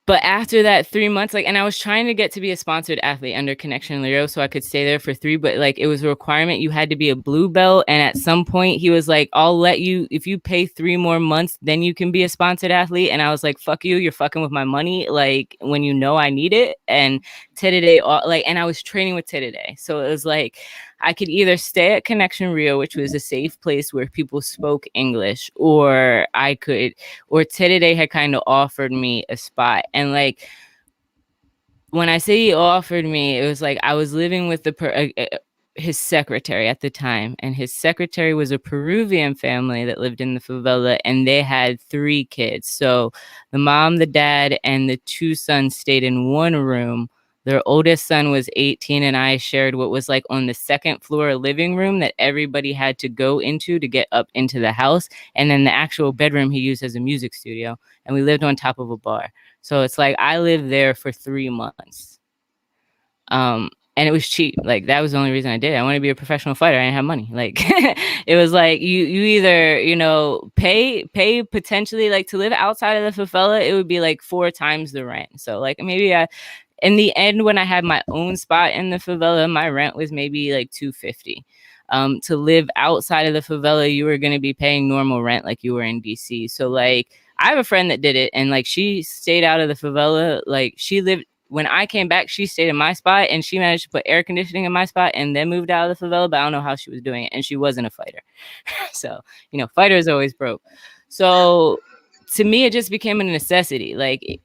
But after that 3 months, like, and I was trying to get to be a sponsored athlete under Connection Rio so I could stay there for 3, but like it was a requirement. You had to be a blue belt. And at some point he was like, I'll let you, if you pay 3 more months, then you can be a sponsored athlete. And I was like, fuck you, you're fucking with my money. Like when you know I need it. And Terere, like, and I was training with Terere. So it was like, I could either stay at Connection Rio, which was a safe place where people spoke English, or Terere had kind of offered me a spot. And like, when I say he offered me, it was like I was living with his secretary at the time, and his secretary was a Peruvian family that lived in the favela, and they had 3 kids. So the mom, the dad, and the 2 sons stayed in one room. Their oldest son was 18, and I shared what was like on the second floor living room that everybody had to go into to get up into the house. And then the actual bedroom he used as a music studio. And we lived on top of a bar. So it's like I lived there for 3 months. And it was cheap. Like that was the only reason I did it. I wanted to be a professional fighter. I didn't have money. Like it was like you either, you know, pay potentially like to live outside of the favela, it would be like 4 times the rent. So like maybe in the end, when I had my own spot in the favela, my rent was maybe like $250. to live outside of the favela, you were going to be paying normal rent like you were in DC. So like, I have a friend that did it, and like, she stayed out of the favela. Like, she lived, when I came back, she stayed in my spot, and she managed to put air conditioning in my spot and then moved out of the favela, but I don't know how she was doing it. And she wasn't a fighter. So, you know, fighters always broke. So to me, it just became a necessity. Like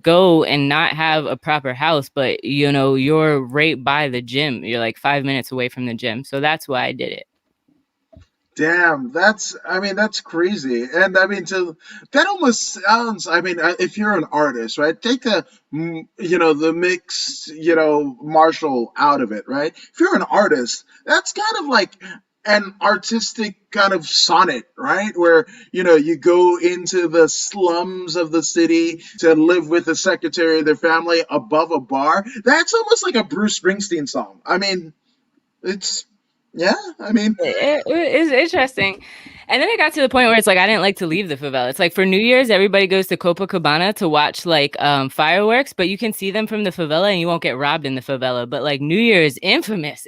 go and not have a proper house, but you know, you're right by the gym. You're like 5 minutes away from the gym. So that's why I did it. Damn, that's crazy. And I mean, that almost sounds, I mean, if you're an artist, right? Take the mixed, martial out of it, right? If you're an artist, that's kind of like an artistic kind of sonnet, right? Where, you go into the slums of the city to live with the secretary of their family above a bar. That's almost like a Bruce Springsteen song. I mean, it's interesting. And then it got to the point where it's like, I didn't like to leave the favela. It's like for New Year's, everybody goes to Copacabana to watch like fireworks, but you can see them from the favela and you won't get robbed in the favela. But like New Year is infamous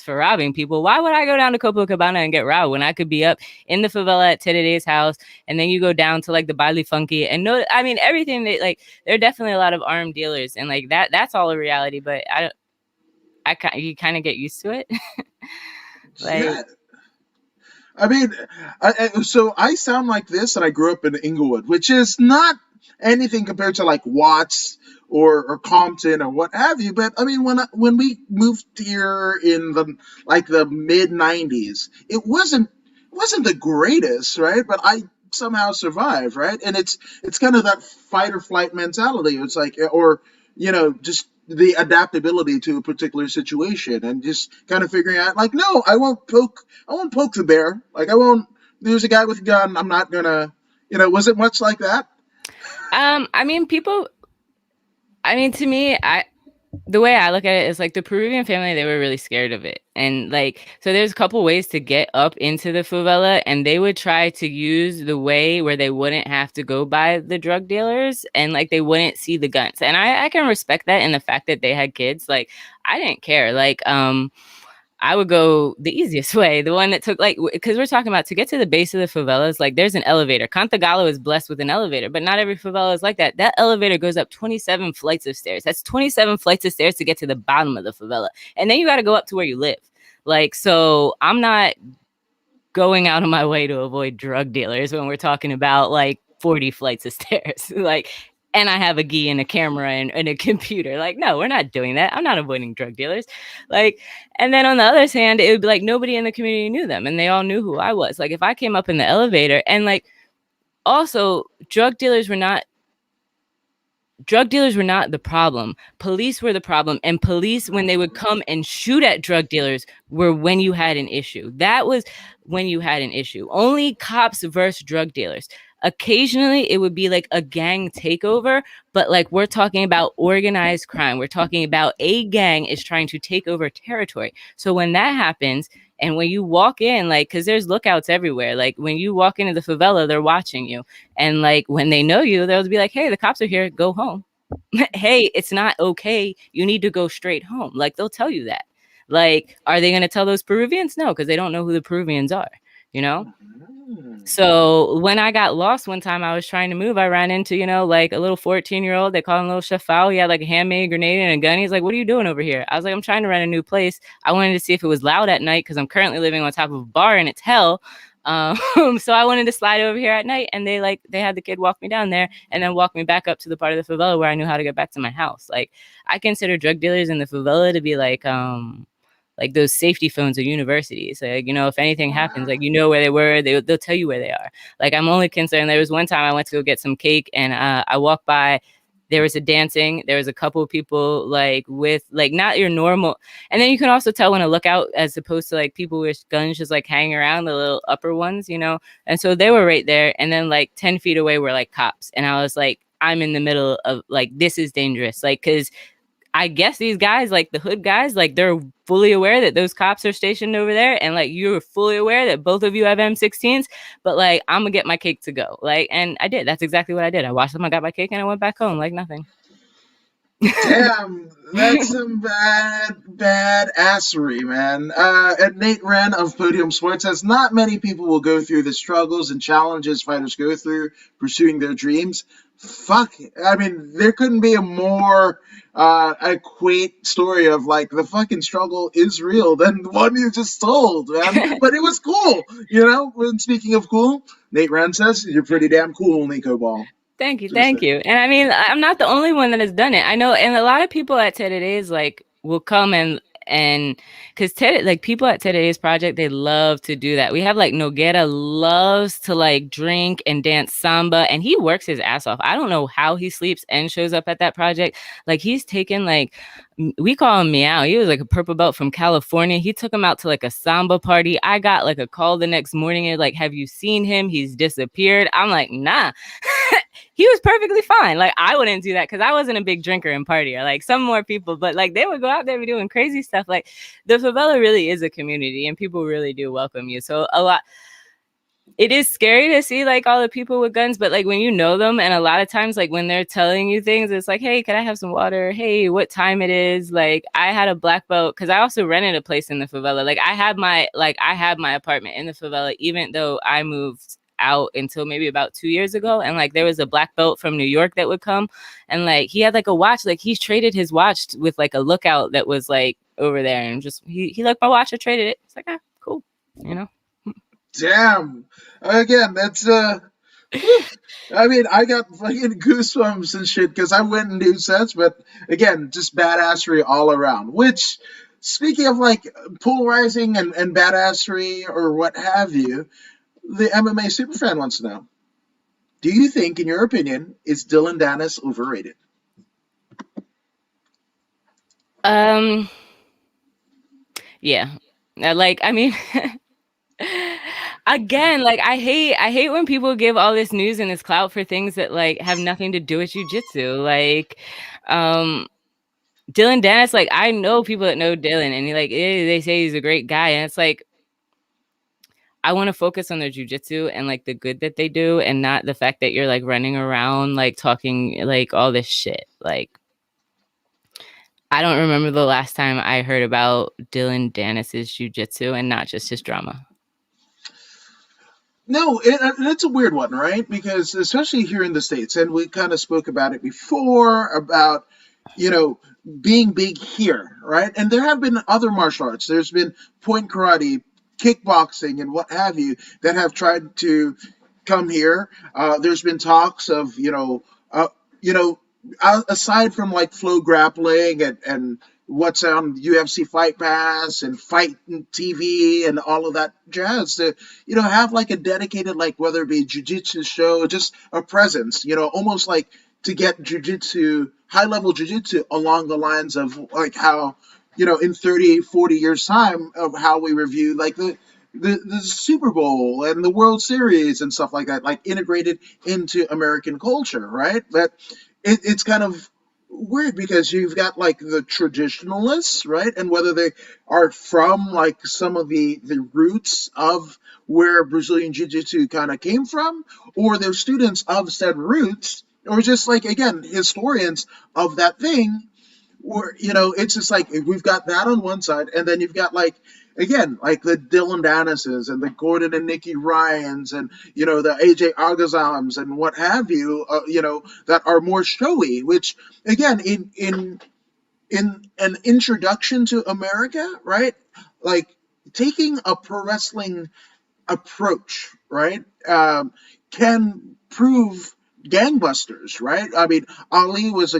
for robbing people. Why would I go down to Copacabana and get robbed when I could be up in the favela at Terere's house? And then you go down to like the Baile Funky and everything that, like, there are definitely a lot of armed dealers, and like that's all a reality, but you kind of get used to it. Yeah. I mean, so I sound like this, and I grew up in Inglewood, which is not anything compared to like Watts or Compton or what have you. But I mean, when we moved here in the mid '90s, it wasn't the greatest, right? But I somehow survived, right? And it's kind of that fight or flight mentality. It's like, or just the adaptability to a particular situation, and just kind of figuring out, like, no, I won't poke the bear. Like, I won't, there's a guy with a gun, I'm not gonna, was it much like that? To me, the way I look at it is like the Peruvian family, they were really scared of it. And like, so there's a couple ways to get up into the favela, and they would try to use the way where they wouldn't have to go by the drug dealers, and like they wouldn't see the guns. And I can respect that, in the fact that they had kids. Like, I didn't care. Like, I would go the easiest way, the one that took, like, because we're talking about to get to the base of the favelas, like, there's an elevator. Cantagalo is blessed with an elevator, but not every favela is like that. That elevator goes up 27 flights of stairs. That's 27 flights of stairs to get to the bottom of the favela. And then you got to go up to where you live. Like, so I'm not going out of my way to avoid drug dealers when we're talking about like 40 flights of stairs. Like, and I have a gi and a camera and a computer. Like, no, we're not doing that. I'm not avoiding drug dealers. Like, and then on the other hand, it would be like nobody in the community knew them, and they all knew who I was. Like, if I came up in the elevator, and like, also drug dealers were not the problem. Police were the problem. And police, when they would come and shoot at drug dealers, were when you had an issue. That was when you had an issue. Only cops versus drug dealers. Occasionally, it would be like a gang takeover, but like, we're talking about organized crime. We're talking about a gang is trying to take over territory. So when that happens, and when you walk in, like, because there's lookouts everywhere. Like, when you walk into the favela, they're watching you. And like, when they know you, they'll be like, hey, the cops are here, go home. Hey, it's not okay, you need to go straight home. Like, they'll tell you that. Like, are they going to tell those Peruvians? No, because they don't know who the Peruvians are, So when I got lost one time, I was trying to move. I ran into, like a little 14-year-old. They call him little Chefao. He had like a handmade grenade and a gun. He's like, what are you doing over here? I was like, I'm trying to rent a new place. I wanted to see if it was loud at night, because I'm currently living on top of a bar and it's hell. So I wanted to slide over here at night, and they had the kid walk me down there and then walk me back up to the part of the favela where I knew how to get back to my house. Like, I consider drug dealers in the favela to be like those safety phones at universities. Like, if anything happens, like, where they were, they'll tell you where they are. Like, I'm only concerned, there was one time I went to go get some cake, and I walked by, there was a dancing, there was a couple of people like with like not your normal, and then you can also tell when a lookout, as opposed to like people with guns just like hanging around, the little upper ones, and so they were right there, and then like 10 feet away were like cops, and I was like, I'm in the middle of like, this is dangerous, like, because I guess these guys, like the hood guys, like they're fully aware that those cops are stationed over there, and like you're fully aware that both of you have M16s, but like, I'm gonna get my cake to go. Like, and I did. That's exactly what I did. I watched them, I got my cake, and I went back home like nothing. Damn, that's some bad assery, man. And Nate Wren of Podium Sports says not many people will go through the struggles and challenges fighters go through pursuing their dreams. Fuck, I mean, there couldn't be a more quaint story of like the fucking struggle is real than the one you just told, man. But it was cool, you know. When speaking of cool, Nate Wren says you're pretty damn cool, Nico Ball. Thank you. And I mean, I'm not the only one that has done it. I know, and a lot of people at Terere's like will come and because like people at Terere's project, they love to do that. We have like Noguera loves to like drink and dance samba, and he works his ass off. I don't know how he sleeps and shows up at that project. Like he's taken like, we call him Meow. He was like a purple belt from California. He took him out to like a samba party. I got like a call the next morning and like, have you seen him? He's disappeared. I'm like, nah. He was perfectly fine. Like I wouldn't do that because I wasn't a big drinker and partier. Like some more people, but like they would go out there and be doing crazy stuff. Like the favela really is a community and people really do welcome you. So a lot. It is scary to see like all the people with guns, but like when you know them, and a lot of times like when they're telling you things, it's like, hey, can I have some water? Hey, what time it is? Like I had a black belt because I also rented a place in the favela. Like I had my apartment in the favela, even though I moved out until maybe about 2 years ago. And like there was a black belt from New York that would come, and like he had like a watch, like he traded his watch with like a lookout that was like over there, and just he liked my watch. I traded it. It's like, ah, cool, you know. Damn. Again, that's I mean, I got fucking goosebumps and shit because I went and do sets, but again, just badassery all around. Which, speaking of like polarizing and badassery or what have you, the MMA superfan wants to know: do you think, in your opinion, is Dylan Danis overrated? Yeah. Like, I mean. Again, like I hate when people give all this news and this clout for things that like have nothing to do with jiu-jitsu. Like Dylan Danis, like I know people that know Dylan, and they say he's a great guy, and it's like I want to focus on their jiu-jitsu and like the good that they do, and not the fact that you're like running around like talking like all this shit. Like I don't remember the last time I heard about Dylan Danis's jiu-jitsu and not just his drama. No, it's a weird one, right? Because especially here in the States, and we kind of spoke about it before, about, you know, being big here, right? And there have been other martial arts. There's been point karate, kickboxing, and what have you that have tried to come here. There's been talks of, aside from like flow grappling and what's on UFC Fight Pass and Fight TV and all of that jazz, to, have like a dedicated, like whether it be jiu-jitsu show, just a presence, almost like to get jiu-jitsu, high-level jiu-jitsu along the lines of like how, in 30, 40 years time of how we review like the Super Bowl and the World Series and stuff like that, like integrated into American culture, right? But it's kind of weird because you've got like the traditionalists, right? And whether they are from like some of the roots of where Brazilian Jiu Jitsu kind of came from, or they're students of said roots, or just like, again, historians of that thing, where, it's just like we've got that on one side, and then you've got like, again, like the Dylan Danises and the Gordon and Nikki Ryans and, the AJ Agazams and what have you, that are more showy, which, again, in an introduction to America, right? Like taking a pro wrestling approach, right, can prove gangbusters, right? I mean, Ali was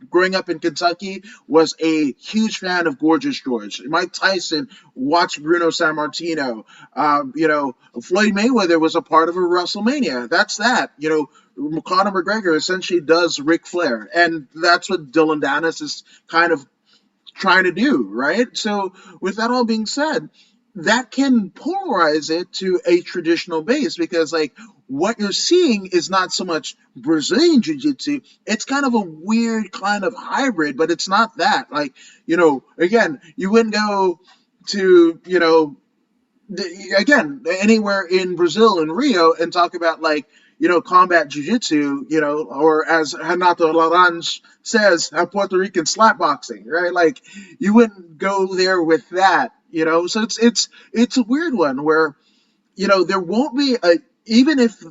growing up in Kentucky, was a huge fan of Gorgeous George. Mike Tyson watched Bruno Sammartino. Floyd Mayweather was a part of a WrestleMania. That's that. Conor McGregor essentially does Ric Flair, and that's what Dylan Danis is kind of trying to do, right? So with that all being said, that can polarize it to a traditional base, because like what you're seeing is not so much Brazilian Jiu-Jitsu, it's kind of a weird kind of hybrid, but it's not that. Like, again, you wouldn't go to, again, anywhere in Brazil, in Rio, and talk about like, combat jiu-jitsu, or as Renato Larange says, Puerto Rican slap boxing, right? Like, you wouldn't go there with that, So it's a weird one where, there won't be even if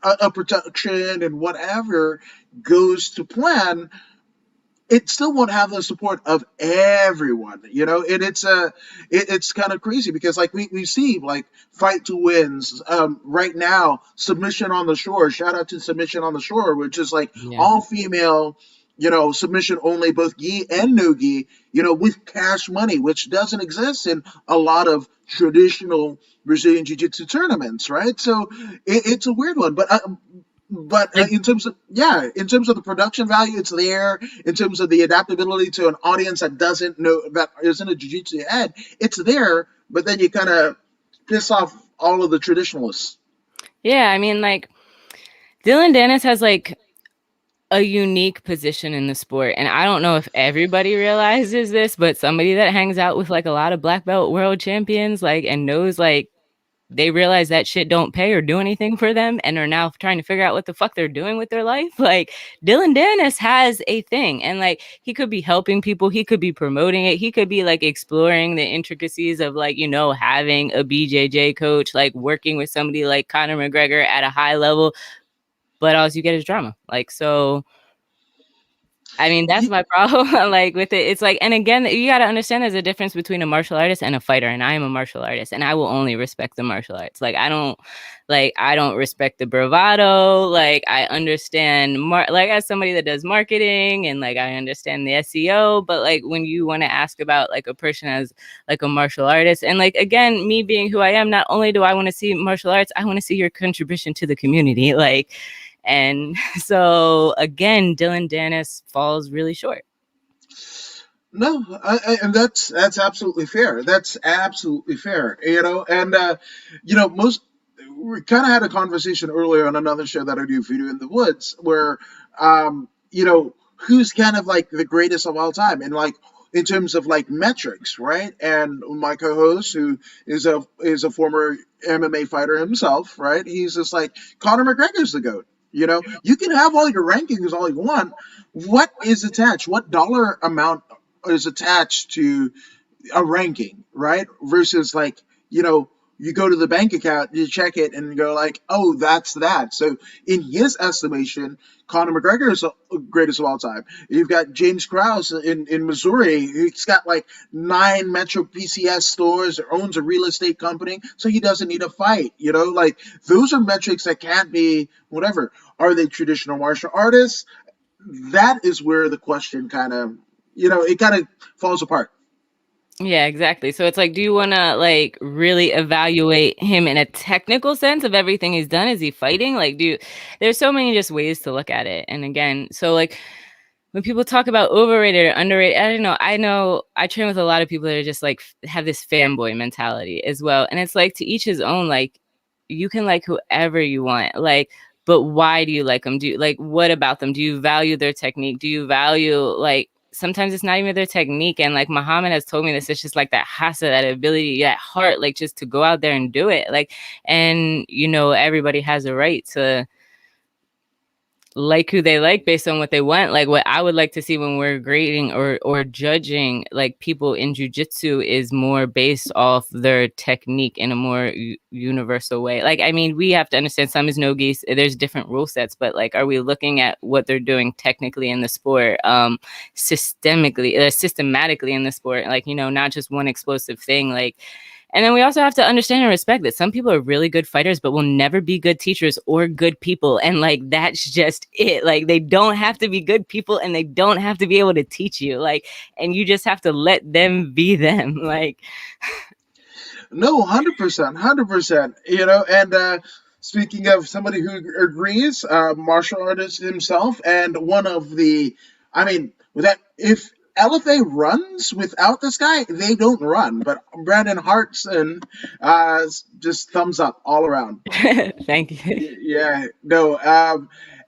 a production and whatever goes to plan, it still won't have the support of everyone, and it's kind of crazy because like we see like Fight to Wins right now, Submission on the Shore, shout out to Submission on the Shore, which is like all female, submission only, both gi and no gi, with cash money, which doesn't exist in a lot of traditional Brazilian Jiu-Jitsu tournaments, right? So it's a weird one, but in terms of the production value, it's there. In terms of the adaptability to an audience that doesn't know, that isn't a jiu-jitsu head, it's there. But then you kind of piss off all of the traditionalists. Yeah, I mean, like Dylan Danis has like a unique position in the sport, and I don't know if everybody realizes this, but somebody that hangs out with like a lot of black belt world champions, like, and knows like they realize that shit don't pay or do anything for them and are now trying to figure out what the fuck they're doing with their life. Like, Dylan Danis has a thing, and like he could be helping people, he could be promoting it, he could be like exploring the intricacies of like, having a BJJ coach, like working with somebody like Conor McGregor at a high level, but all you get is drama. Like, so I mean, that's my problem. Like with it, it's like, and again, you got to understand there's a difference between a martial artist and a fighter. And I am a martial artist, and I will only respect the martial arts. Like, I don't respect the bravado. Like, I understand, like as somebody that does marketing, and like I understand the SEO. But like when you want to ask about like a person as like a martial artist, and like again, me being who I am, not only do I want to see martial arts, I want to see your contribution to the community. Like. And so, again, Dylan Danis falls really short. No, and that's absolutely fair. That's absolutely fair. And we kind of had a conversation earlier on another show that I do, Voodoo in the Woods, where who's kind of like the greatest of all time, and like in terms of like metrics, right? And my co-host, who is a former MMA fighter himself, right? He's just like, Conor McGregor's the GOAT. You can have all your rankings all you want. What is attached? What dollar amount is attached to a ranking, right? Versus like, you go to the bank account, you check it, and you go like, oh, that's that. So in his estimation, Conor McGregor is the greatest of all time. You've got James Krause in Missouri. He's got like 9 Metro PCS stores, owns a real estate company, so he doesn't need a fight. Like those are metrics that can't be whatever. Are they traditional martial artists? That is where the question kind of, it kind of falls apart. Yeah, exactly. So it's like, do you want to like really evaluate him in a technical sense of everything he's done? Is he fighting? Like, there's so many just ways to look at it. And again, so like when people talk about overrated or underrated, I know I train with a lot of people that are just like have this fanboy mentality as well. And it's like to each his own. Like, you can like whoever you want, like, but why do you like them? What about them? Do you value their technique? Do you value like, sometimes it's not even their technique. And like Muhammad has told me this, it's just like that hasa, that ability, that heart, like just to go out there and do it. Like, and everybody has a right to like who they like based on what they want. Like what I would like to see when we're grading or judging like people in jiu-jitsu is more based off their technique in a more universal way. Like, I mean, we have to understand some is no-gi, there's different rule sets, but like, are we looking at what they're doing technically in the sport, systematically in the sport? Like, not just one explosive thing. Like, and then we also have to understand and respect that some people are really good fighters, but will never be good teachers or good people. And like, that's just it. Like, they don't have to be good people, and they don't have to be able to teach you. Like, and you just have to let them be them. Like, no, 100%. And speaking of somebody who agrees, martial artist himself, and one of the, if LFA runs without this guy, they don't run. But Brandon Hartson, just thumbs up all around. Thank you. Yeah, no.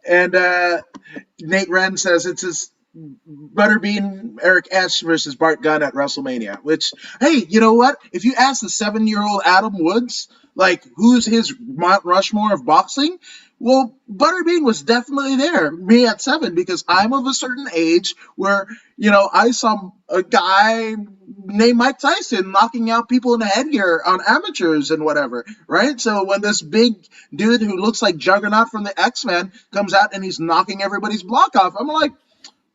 And Nate Wren says it's his Butterbean Eric S. versus Bart Gunn at WrestleMania. Which, hey, you know what? If you ask the 7-year-old Adam Woods, like, who's his Mount Rushmore of boxing, Well, Butterbean was definitely there. Me at 7, because I'm of a certain age where, I saw a guy named Mike Tyson knocking out people in the headgear on amateurs and whatever, right? So when this big dude who looks like Juggernaut from the X-Men comes out and he's knocking everybody's block off, I'm like,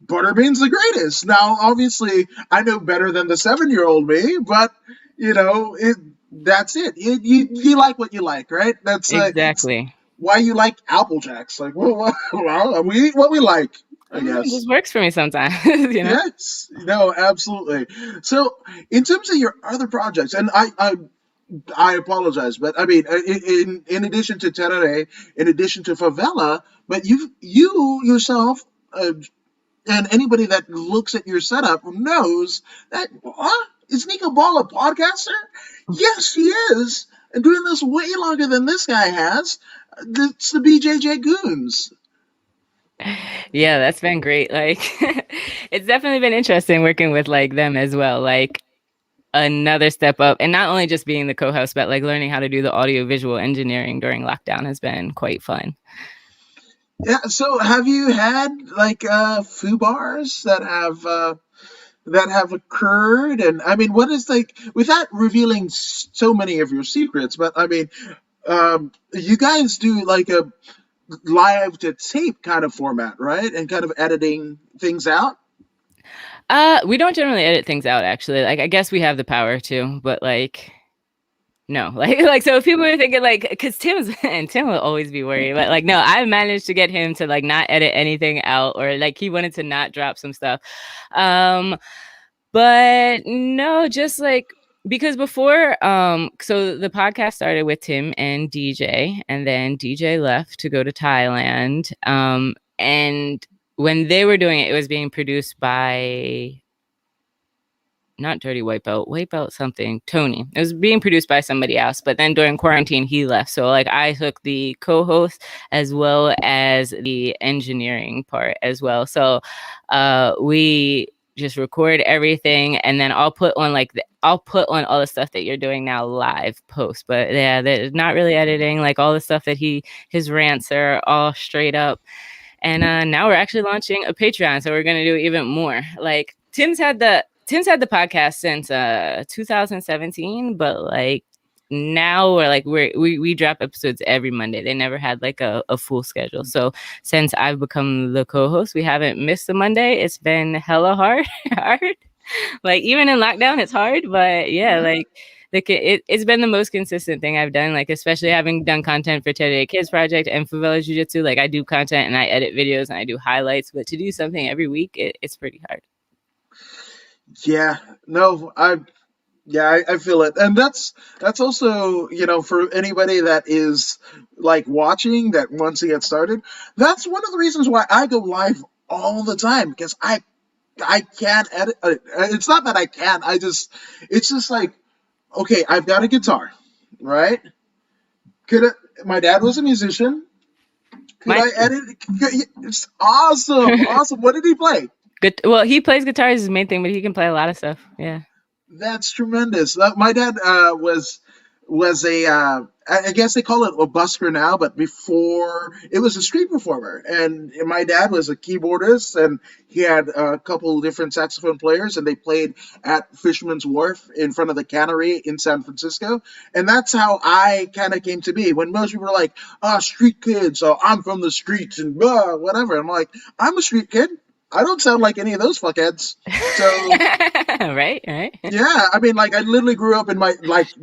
Butterbean's the greatest. Now, obviously, I know better than the 7-year-old me, but, that's it. You like what you like, right? That's Exactly. why you like Apple Jacks. Like, well, we eat what we like, I guess. It just works for me sometimes, Yes, no, absolutely. So, in terms of your other projects, and I apologize, but I mean, in addition to Terere, in addition to Favela, but you yourself, and anybody that looks at your setup knows that, is Nico Ball a podcaster? Yes, he is, and doing this way longer than this guy has. It's the BJJ Goons. Yeah, that's been great. Like, it's definitely been interesting working with like them as well. Like, another step up, and not only just being the co-host, but like learning how to do the audio visual engineering during lockdown has been quite fun. Yeah. So, have you had like FUBARs that have occurred? And I mean, what is, like, without revealing so many of your secrets, but I mean, you guys do like a live to tape kind of format, right? And kind of editing things out. We don't generally edit things out, actually. Like, I guess we have the power to, but like, no, like so if people are thinking like, because Tim will always be worried, but like, no, I managed to get him to like not edit anything out, or like he wanted to not drop some stuff. But no, just like, because before, so the podcast started with Tim and DJ, and then DJ left to go to Thailand. And when they were doing it, it was being produced by, not Dirty Wipeout something, Tony. It was being produced by somebody else, but then during quarantine, he left. So like I took the co-host as well as the engineering part as well. So we just record everything, and then I'll put on all the stuff that you're doing now live post. But yeah, there's not really editing. Like all the stuff that his rants are all straight up. And now we're actually launching a Patreon, so we're gonna do even more. Like Tim's had the podcast since 2017, but like now we're like we drop episodes every Monday. They never had like a full schedule. So since I've become the co-host, we haven't missed a Monday. It's been hella hard. Like even in lockdown, it's hard. But yeah, like it's been the most consistent thing I've done. Like especially having done content for Terere Kids Project and Favella Jiu Jitsu. Like I do content and I edit videos and I do highlights, but to do something every week, it's pretty hard. Yeah, no, I feel it. And that's also, for anybody that is like watching that wants to get started, that's one of the reasons why I go live all the time, because I can't edit. It's not that I can't, it's just like, okay, I've got a guitar, right? My dad was a musician. Could I edit? It's awesome. Awesome. What did he play? Good. Well, he plays guitar is his main thing, but he can play a lot of stuff. Yeah. That's tremendous. My dad was a, I guess they call it a busker now, but before it was a street performer. And my dad was a keyboardist, and he had a couple different saxophone players, and they played at Fisherman's Wharf in front of the cannery in San Francisco. And that's how I kind of came to be. When most people are like, street kids, so I'm from the streets and blah, whatever. I'm like, I'm a street kid. I don't sound like any of those fuckheads. So right. Yeah, I mean, like I literally grew up in my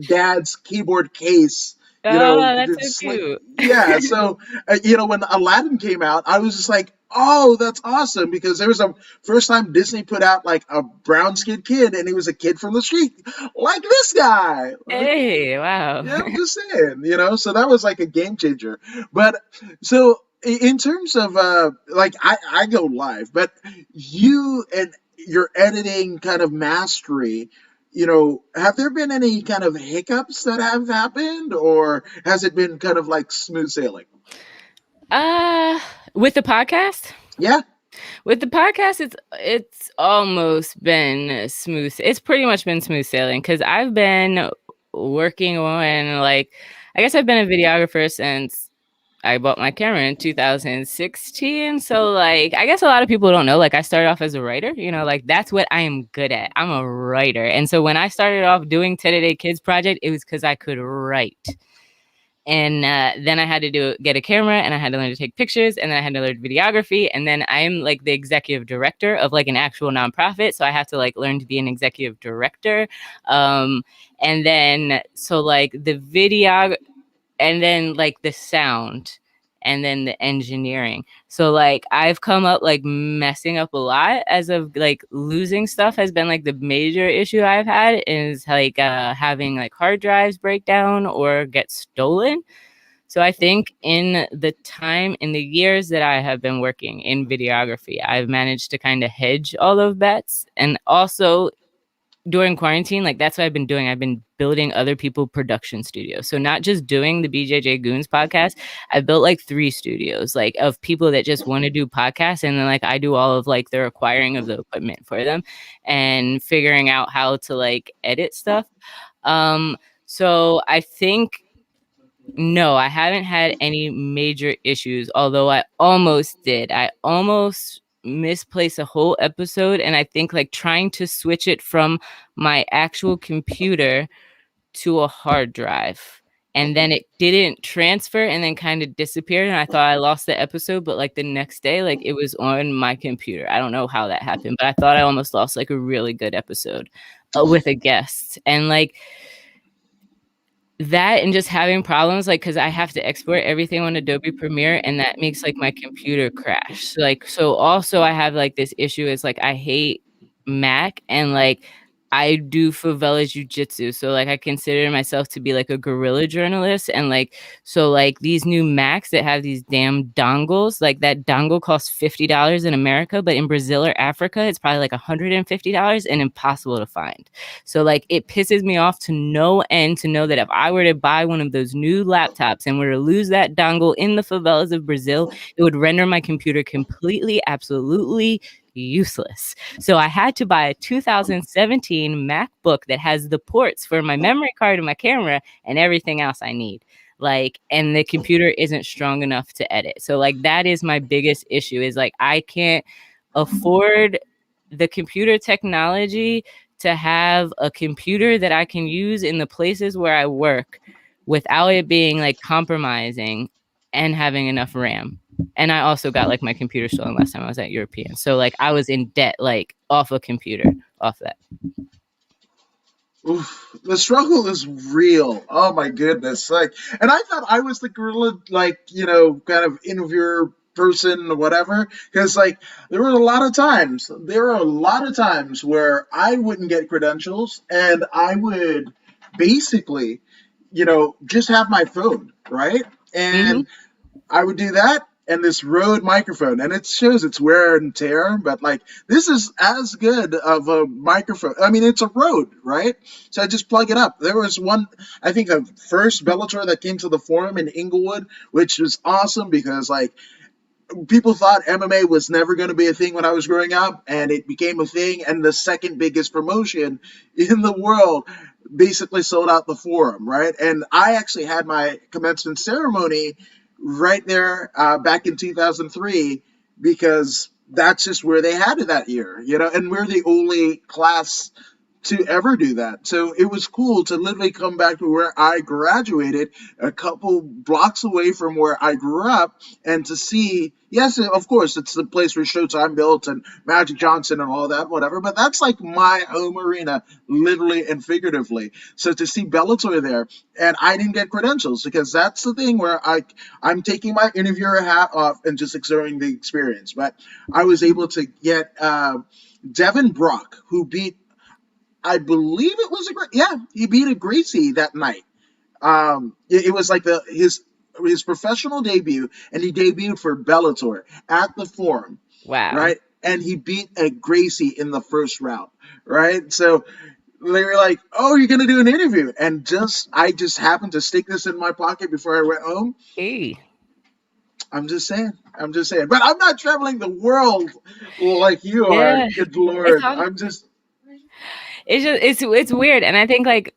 dad's keyboard case. That's so cute. Yeah, so when Aladdin came out, I was just like, oh, that's awesome, because there was a first time Disney put out like a brown skinned kid, and he was a kid from the street, like this guy. Hey, wow. Yeah, I'm just saying, so that was like a game changer. But so in terms of like I go live, but you and your editing kind of mastery, have there been any kind of hiccups that have happened, or has it been kind of like smooth sailing? With the podcast? Yeah. With the podcast, it's almost been smooth. It's pretty much been smooth sailing, because I've been working on, like, I guess I've been a videographer since I bought my camera in 2016. So like, I guess a lot of people don't know, like I started off as a writer, you know, like that's what I am good at. I'm a writer. And so when I started off doing Terere Kids Project, it was because I could write. And then I had to get a camera, and I had to learn to take pictures, and then I had to learn videography. And then I am like the executive director of like an actual nonprofit. So I have to like learn to be an executive director. And then, so like the video, and then like the sound, and then the engineering. So like I've come up like messing up a lot as of like losing stuff has been like the major issue I've had is like having like hard drives break down or get stolen. So I think in the years that I have been working in videography, I've managed to kind of hedge all those bets. And also during quarantine, like that's what I've been doing. I've been building other people production studios. So not just doing the BJJ Goons podcast. I built like 3 studios, like of people that just want to do podcasts. And then like I do all of like the acquiring of the equipment for them and figuring out how to like edit stuff. So I think, no, I haven't had any major issues, although I almost did. I almost misplaced a whole episode, and I think like trying to switch it from my actual computer to a hard drive, and then it didn't transfer and then kind of disappeared, and I thought I lost the episode, but like the next day, like it was on my computer. I don't know how that happened, but I thought I almost lost like a really good episode with a guest. And like that, and just having problems, like, because I have to export everything on Adobe Premiere, and that makes like my computer crash. Like, so also I have like this issue is like I hate Mac, and like I do Favella Jiu Jitsu, so like I consider myself to be like a guerrilla journalist, and like so like these new Macs that have these damn dongles, like that dongle costs $50 in America, but in Brazil or Africa it's probably like $150 and impossible to find. So like it pisses me off to no end to know that if I were to buy one of those new laptops and were to lose that dongle in the favelas of Brazil, it would render my computer completely, absolutely useless. So I had to buy a 2017 MacBook that has the ports for my memory card and my camera and everything else I need. Like, and the computer isn't strong enough to edit. So like that is my biggest issue, is like I can't afford the computer technology to have a computer that I can use in the places where I work without it being like compromising and having enough RAM. And I also got like my computer stolen last time I was at European. So like I was in debt, like off a computer, off that. Oof, the struggle is real. Oh my goodness. Like, and I thought I was the guerrilla, like, you know, kind of interviewer person or whatever. Because like there were a lot of times where I wouldn't get credentials, and I would basically, you know, just have my phone, right? And I would do that, and this Rode microphone, and it shows its wear and tear, but like this is as good of a microphone. I mean, it's a Rode, right? So I just plug it up. There was one, I think, a first Bellator that came to the Forum in Inglewood, which was awesome because like people thought MMA was never going to be a thing when I was growing up, and it became a thing, and the second biggest promotion in the world basically sold out the Forum, right? And I actually had my commencement ceremony right there back in 2003 because that's just where they had it that year, you know, and we're the only class to ever do that. So it was cool to literally come back to where I graduated, a couple blocks away from where I grew up, and to see, yes, of course, it's the place where Showtime built and Magic Johnson and all that, whatever, but that's like my home arena, literally and figuratively. So to see Bellator there, and I didn't get credentials because that's the thing where I'm taking my interviewer hat off and just observing the experience. But I was able to get Devin Brock, who beat, I believe it was he beat a Gracie that night. It was like his professional debut, and he debuted for Bellator at the Forum. Wow. Right? And he beat a Gracie in the first round, right? So they were like, "Oh, you're gonna do an interview," and I just happened to stick this in my pocket before I went home. Hey. I'm just saying. But I'm not traveling the world like you are. Good Lord. It's weird. And I think like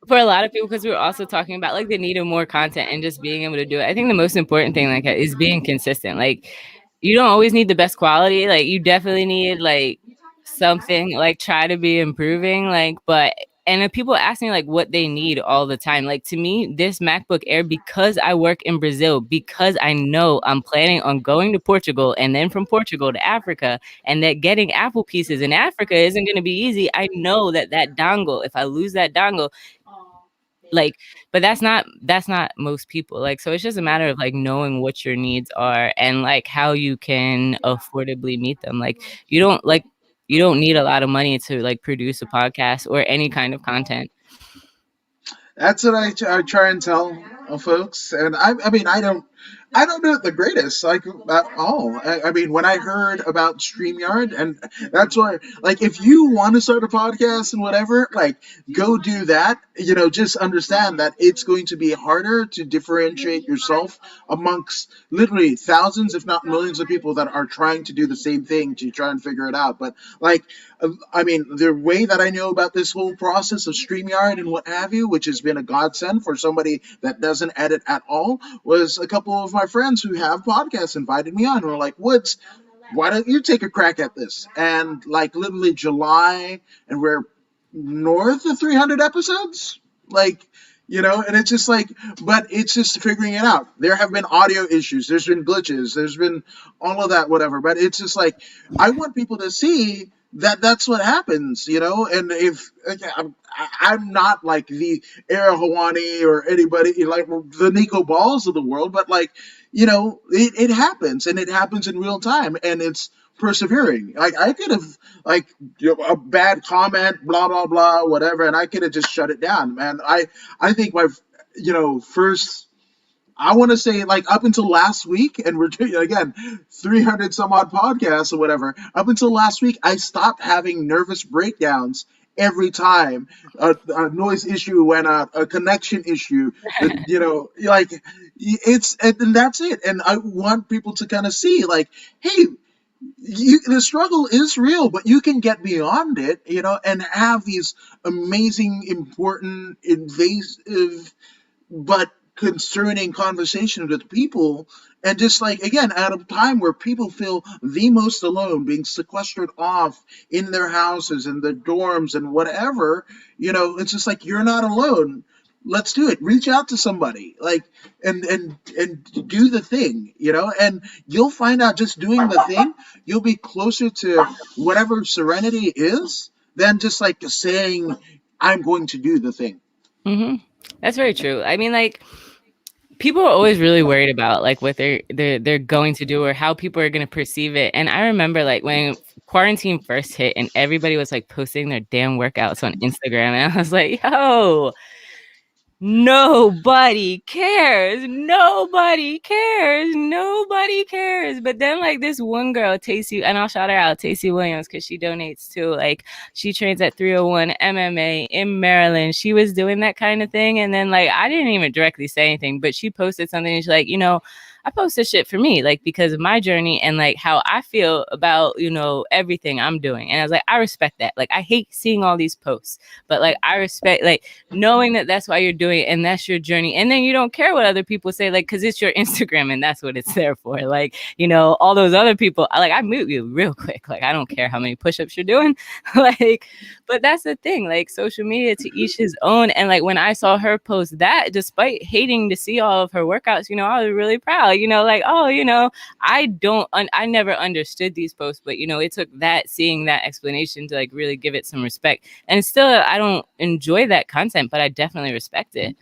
for a lot of people, because we were also talking about like the need of more content and just being able to do it. I think the most important thing like is being consistent. Like you don't always need the best quality. Like you definitely need like something, like try to be improving. Like, but and if people ask me like what they need all the time, like to me, this MacBook Air, because I work in Brazil, because I know I'm planning on going to Portugal and then from Portugal to Africa, and that getting Apple pieces in Africa isn't going to be easy. I know that dongle, if I lose that dongle, like, but that's not most people. Like, so it's just a matter of like knowing what your needs are and like how you can affordably meet them. Like you don't need a lot of money to like produce a podcast or any kind of content. That's what I try and tell folks, and I mean I don't do it the greatest, like at all. I mean, when I heard about StreamYard, and that's why, like, if you want to start a podcast and whatever, like, go do that. You know, just understand that it's going to be harder to differentiate yourself amongst literally thousands, if not millions, of people that are trying to do the same thing to try and figure it out. But like, I mean, the way that I know about this whole process of StreamYard and what have you, which has been a godsend for somebody that doesn't edit at all, was a couple of my friends who have podcasts invited me on and were like, Woods, why don't you take a crack at this? And like literally July, and we're north of 300 episodes. Like, you know, and it's just like, but it's just figuring it out. There have been audio issues, there's been glitches, there's been all of that, whatever. But it's just like, I want people to see that that's what happens, you know. And if I'm not like the Era Hawani or anybody like the Nico Balls of the world, but like, you know, it happens, and it happens in real time, and it's persevering. Like I could have like, you know, a bad comment, blah blah blah, whatever, and I could have just shut it down, man. I think my, you know, first, I want to say like up until last week, and we're doing again 300 some odd podcasts or whatever. Up until last week, I stopped having nervous breakdowns every time a noise issue went out, a connection issue. You know, like it's, and that's it. And I want people to kind of see like, hey, the struggle is real, but you can get beyond it, you know, and have these amazing, important, invasive, but concerning conversations with people. And just like, again, at a time where people feel the most alone, being sequestered off in their houses and their dorms and whatever, you know, it's just like, you're not alone. Let's do it. Reach out to somebody, like, and do the thing, you know, and you'll find out just doing the thing, you'll be closer to whatever serenity is than just like saying, I'm going to do the thing. Mm-hmm. That's very true. I mean, like, people are always really worried about like what they're going to do or how people are going to perceive it. And I remember like when quarantine first hit and everybody was like posting their damn workouts on Instagram, and I was like, yo, nobody cares. Nobody cares. Nobody cares. But then like this one girl, Tacey, and I'll shout her out, Tacey Williams, because she donates too. Like she trains at 301 MMA in Maryland. She was doing that kind of thing. And then like I didn't even directly say anything, but she posted something and she's like, you know, I post this shit for me, like because of my journey and like how I feel about, you know, everything I'm doing. And I was like, I respect that. Like I hate seeing all these posts, but like I respect like knowing that that's why you're doing it and that's your journey. And then you don't care what other people say, like, because it's your Instagram and that's what it's there for. Like, you know, all those other people, like I mute you real quick. Like I don't care how many push-ups you're doing. Like, but that's the thing, like social media, to each his own. And like when I saw her post that, despite hating to see all of her workouts, you know, I was really proud. You know, like, oh, you know, I never understood these posts, but, you know, it took that, seeing that explanation to like really give it some respect. And still, I don't enjoy that content, but I definitely respect it.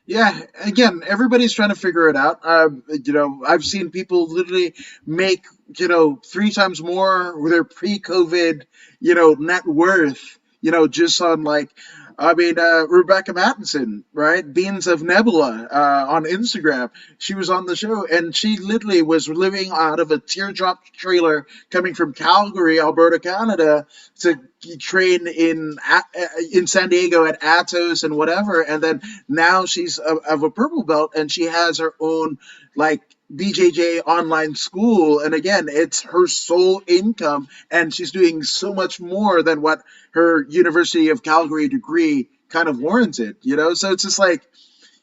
Yeah, again, everybody's trying to figure it out. You know, I've seen people literally make, you know, 3 times more with their pre-COVID, you know, net worth, you know, just on like, I mean, Rebecca Mattinson, right? Beans of Nebula on Instagram. She was on the show, and she literally was living out of a teardrop trailer coming from Calgary, Alberta, Canada, to train in San Diego at Atos and whatever. And then now she's of a purple belt, and she has her own like BJJ online school, and again, it's her sole income, and she's doing so much more than what her University of Calgary degree kind of warranted, you know? So it's just like,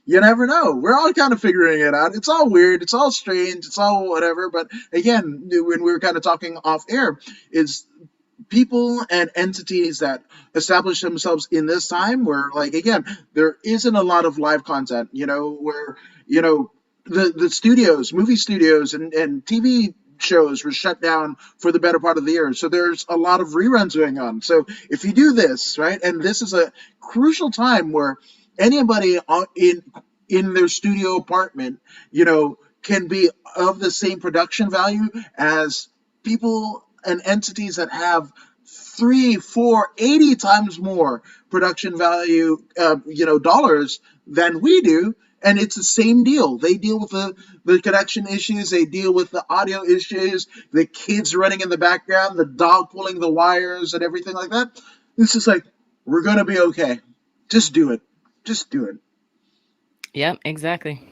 you never know. We're all kind of figuring it out. It's all weird. It's all strange. It's all whatever. But again, when we were kind of talking off air, is people and entities that establish themselves in this time where, like, again, there isn't a lot of live content, you know, where, you know, the studios, movie studios and TV shows were shut down for the better part of the year. So there's a lot of reruns going on. So if you do this, right, and this is a crucial time where anybody in their studio apartment, you know, can be of the same production value as people and entities that have 3, 4, 80 times more production value, you know, dollars than we do. And it's the same deal. They deal with the connection issues. They deal with the audio issues, the kids running in the background, the dog pulling the wires and everything like that. It's just like, we're going to be okay. Just do it. Just do it. Yep, exactly.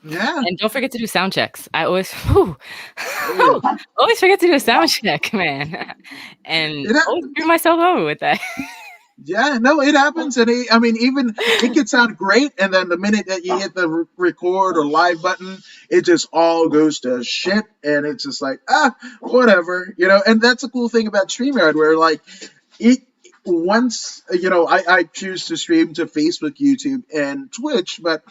Yeah. And don't forget to do sound checks. I always always forget to do a sound check, man. And always screw myself over with that. Yeah, no, it happens. And I mean, even it can sound great. And then the minute that you hit the record or live button, it just all goes to shit. And it's just like, whatever, you know. And that's the cool thing about StreamYard, where like once, you know, I choose to stream to Facebook, YouTube, and Twitch, but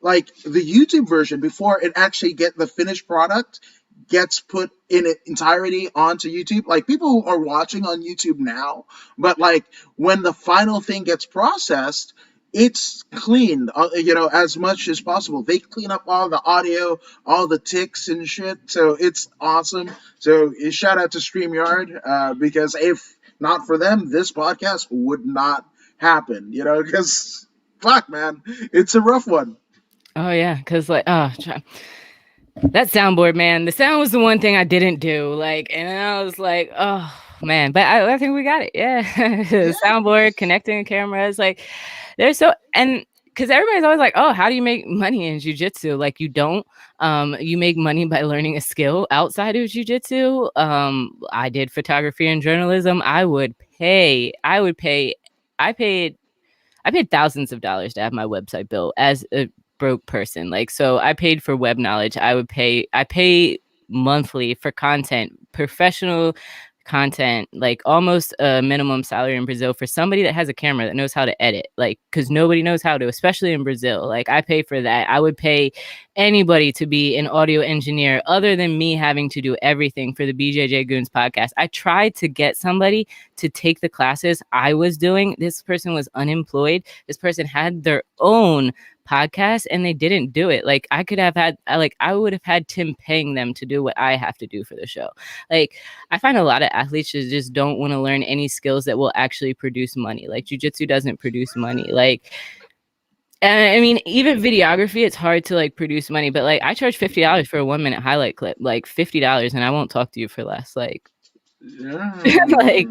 like the YouTube version, before it actually get the finished product gets put in its entirety onto YouTube. Like, people who are watching on YouTube now, but like when the final thing gets processed, it's cleaned, you know, as much as possible. They clean up all the audio, all the ticks and shit. So it's awesome. So shout out to StreamYard, because if not for them, this podcast would not happen, you know, because fuck, man, it's a rough one. Oh yeah, because like, that soundboard, man, the sound was the one thing I didn't do. Like, and I was like, oh man, but I think we got it. Yeah, soundboard, connecting cameras, like, there's so, and because everybody's always like, oh, how do you make money in jiu-jitsu? Like, you don't. You make money by learning a skill outside of jiu-jitsu. I did photography and journalism. I paid thousands of dollars to have my website built as a broke person. Like, so I paid for web knowledge. I pay monthly for content, professional content, like almost a minimum salary in Brazil for somebody that has a camera that knows how to edit, like, because nobody knows how to, especially in Brazil. Like, I pay for that. I would pay anybody to be an audio engineer other than me having to do everything for the BJJ Goons podcast. I tried to get somebody to take the classes I was doing. This person was unemployed. This person had their own podcast and they didn't do it. Like, I would have had Tim paying them to do what I have to do for the show. Like, I find a lot of athletes just don't want to learn any skills that will actually produce money. Like, jiu-jitsu doesn't produce money. Like, I mean, even videography, it's hard to like produce money, but like, I charge $50 for a 1-minute highlight clip, like $50, and I won't talk to you for less. Like, like,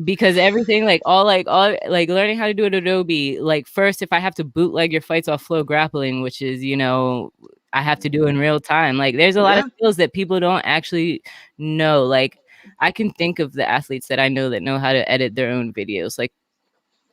because everything, like all learning how to do an Adobe, like, first, if I have to bootleg your fights off Flow Grappling, which is, you know, I have to do in real time. Like, there's a lot of skills that people don't actually know. Like, I can think of the athletes that I know that know how to edit their own videos, like,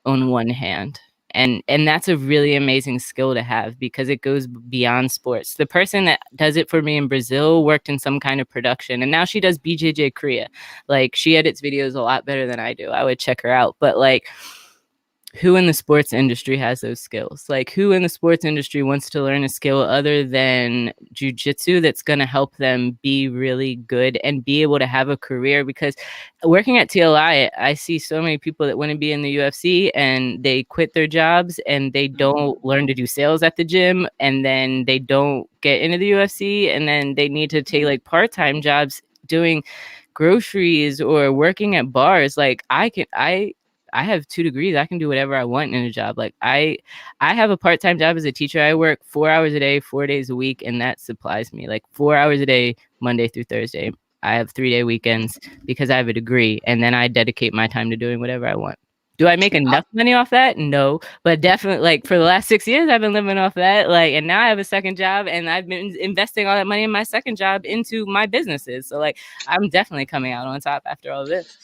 on one hand. And that's a really amazing skill to have, because it goes beyond sports. The person that does it for me in Brazil worked in some kind of production, and now she does BJJ Korea. Like, she edits videos a lot better than I do. I would check her out. But like, who in the sports industry has those skills? Like, who in the sports industry wants to learn a skill other than jiu-jitsu that's going to help them be really good and be able to have a career? Because working at TLI, I see so many people that want to be in the UFC and they quit their jobs and they don't learn to do sales at the gym, and then they don't get into the UFC, and then they need to take like part-time jobs doing groceries or working at bars. Like, I have 2 degrees. I can do whatever I want in a job. Like, I have a part-time job as a teacher. I work 4 hours a day, 4 days a week, and that supplies me. Like, 4 hours a day, Monday through Thursday. I have 3-day weekends because I have a degree, and then I dedicate my time to doing whatever I want. Do I make enough money off that? No, but definitely, like, for the last 6 years, I've been living off that. Like, and now I have a second job, and I've been investing all that money in my second job into my businesses. So like, I'm definitely coming out on top after all of this.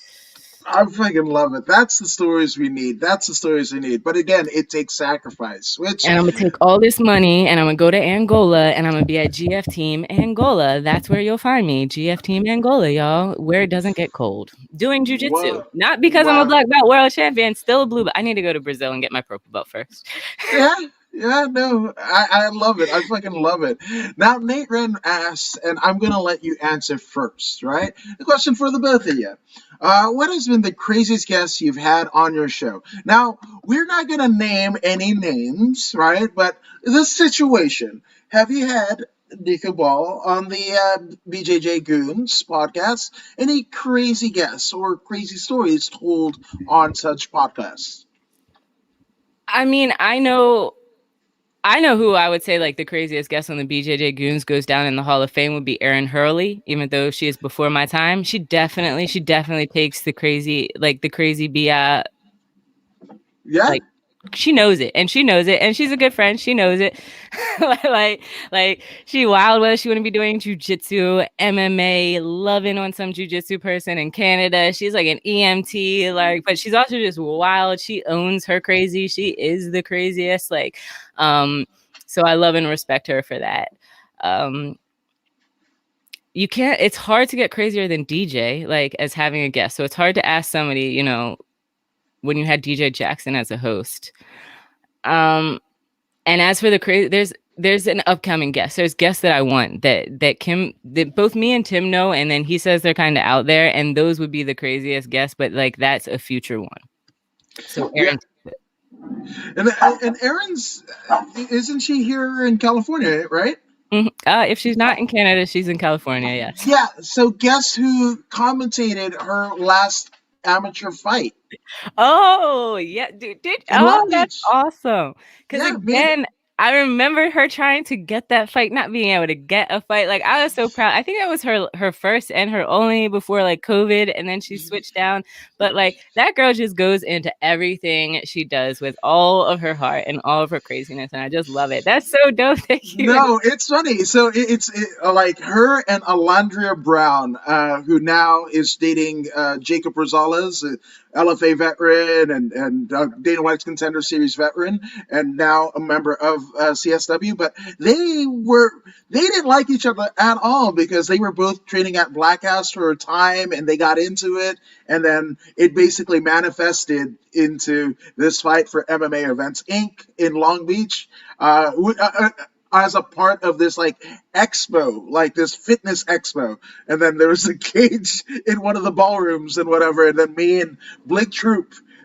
I fucking love it. That's the stories we need. That's the stories we need. But again, it takes sacrifice, which, And I'm gonna take all this money and I'm gonna go to Angola and I'm gonna be at GF Team Angola. That's where you'll find me. GF Team Angola, y'all, where it doesn't get cold. Doing jujitsu. wow, Not because I'm a wow. black belt world champion, still a blue belt. I need to go to Brazil and get my purple belt first. Yeah, yeah, no, I love it. I fucking love it. Now, Nate Wren asks, and I'm going to let you answer first, right? The question for the both of you. What has been the craziest guest you've had on your show? Now, we're not going to name any names, right? But this situation, have you had Nico Ball on the BJJ Goons podcast? Any crazy guests or crazy stories told on such podcasts? I mean, I know who I would say like the craziest guest on the BJJ Goons goes down in the Hall of Fame would be Erin Hurley, even though she is before my time. She definitely takes the crazy BI. Yeah. Like she knows it and she's a good friend. She knows it. like she wild west. She wouldn't be doing jiu-jitsu, MMA, loving on some jiu-jitsu person in Canada. She's like an EMT, but she's also just wild. She owns her crazy. She is the craziest. So I love and respect her for that. It's hard to get crazier than DJ, as having a guest. So it's hard to ask somebody, when you had DJ Jackson as a host. And as for the crazy, there's an upcoming guest. There's guests that I want that both me and Tim know, and then he says they're kind of out there, and those would be the craziest guests, but that's a future one. So Erin. Yeah. And Erin's, isn't she here in California, right? Mm-hmm. If she's not in Canada, she's in California, yes. Yeah, so guess who commentated her last amateur fight? Oh, yeah, dude. That's awesome. Because again, I remember her trying to get that fight, not being able to get a fight. I was so proud. I think that was her first and her only before COVID, and then she switched down. But that girl just goes into everything she does with all of her heart and all of her craziness, and I just love it. That's so dope. Thank you. No, it's funny. So it's her and Alandria Brown, who now is dating Jacob Rosales, LFA veteran and Dana White's Contender Series veteran, and now a member of CSW. But they didn't like each other at all because they were both training at Black House for a time, and they got into it, and then it basically manifested into this fight for MMA Events Inc. in Long Beach. As a part of this expo, this fitness expo, and then there was a cage in one of the ballrooms and whatever, and then me and Blake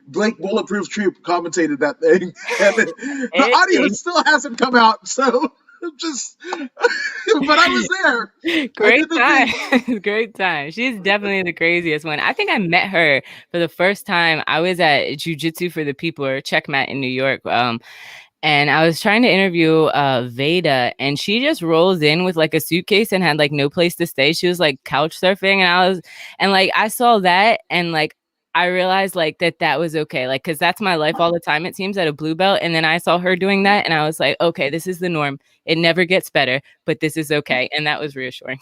Bulletproof Troop commentated that thing, and the audio still hasn't come out, so just but I was there. Great time. She's definitely the craziest one. I think I met her for the first time. I was at Jiu-Jitsu for the People, or Checkmat in New York. And I was trying to interview Veda, and she just rolls in with a suitcase and had no place to stay. She was couch surfing, and I saw that, and I realized that was okay, because that's my life all the time, it seems, at a blue belt. And then I saw her doing that, and I was like, okay, this is the norm. It never gets better, but this is okay, and that was reassuring.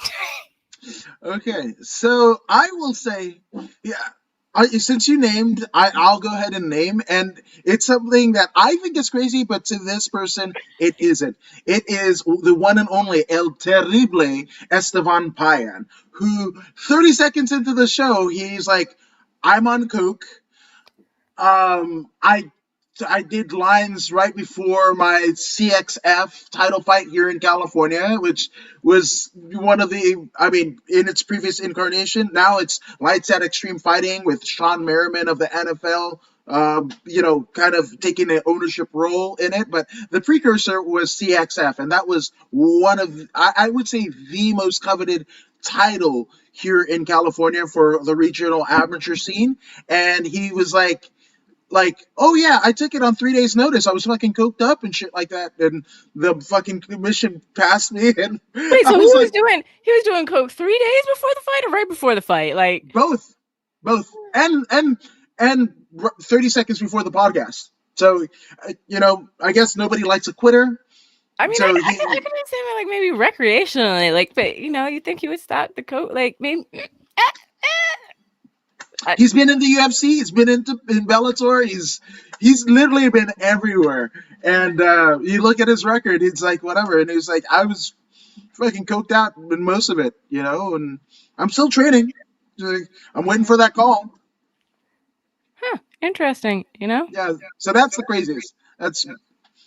Okay, so I will say, yeah. Since you named, I'll go ahead and name, and it's something that I think is crazy, but to this person, it isn't. It is the one and only El Terrible Esteban Payan, who 30 seconds into the show, he's like, I'm on coke. I did lines right before my CXF title fight here in California, which was one of the, in its previous incarnation. Now it's Lights Out Extreme Fighting with Sean Merriman of the NFL, kind of taking an ownership role in it. But the precursor was CXF, and that was one of, I would say, the most coveted title here in California for the regional amateur scene. And he was like, oh yeah, I took it on 3 days notice. I was fucking coked up and shit like that, and the fucking commission passed me. And wait, so he was doing coke 3 days before the fight or right before the fight? Both, and 30 seconds before the podcast. So I guess nobody likes a quitter. I mean, so I can understand maybe recreationally, but you think he would stop the coke, maybe. He's been in the UFC. He's been in Bellator. He's literally been everywhere. And you look at his record. It's like whatever. And he's like, I was fucking coked out in most of it, and I'm still training. I'm waiting for that call. Huh. Interesting. Yeah. So that's the craziest. That's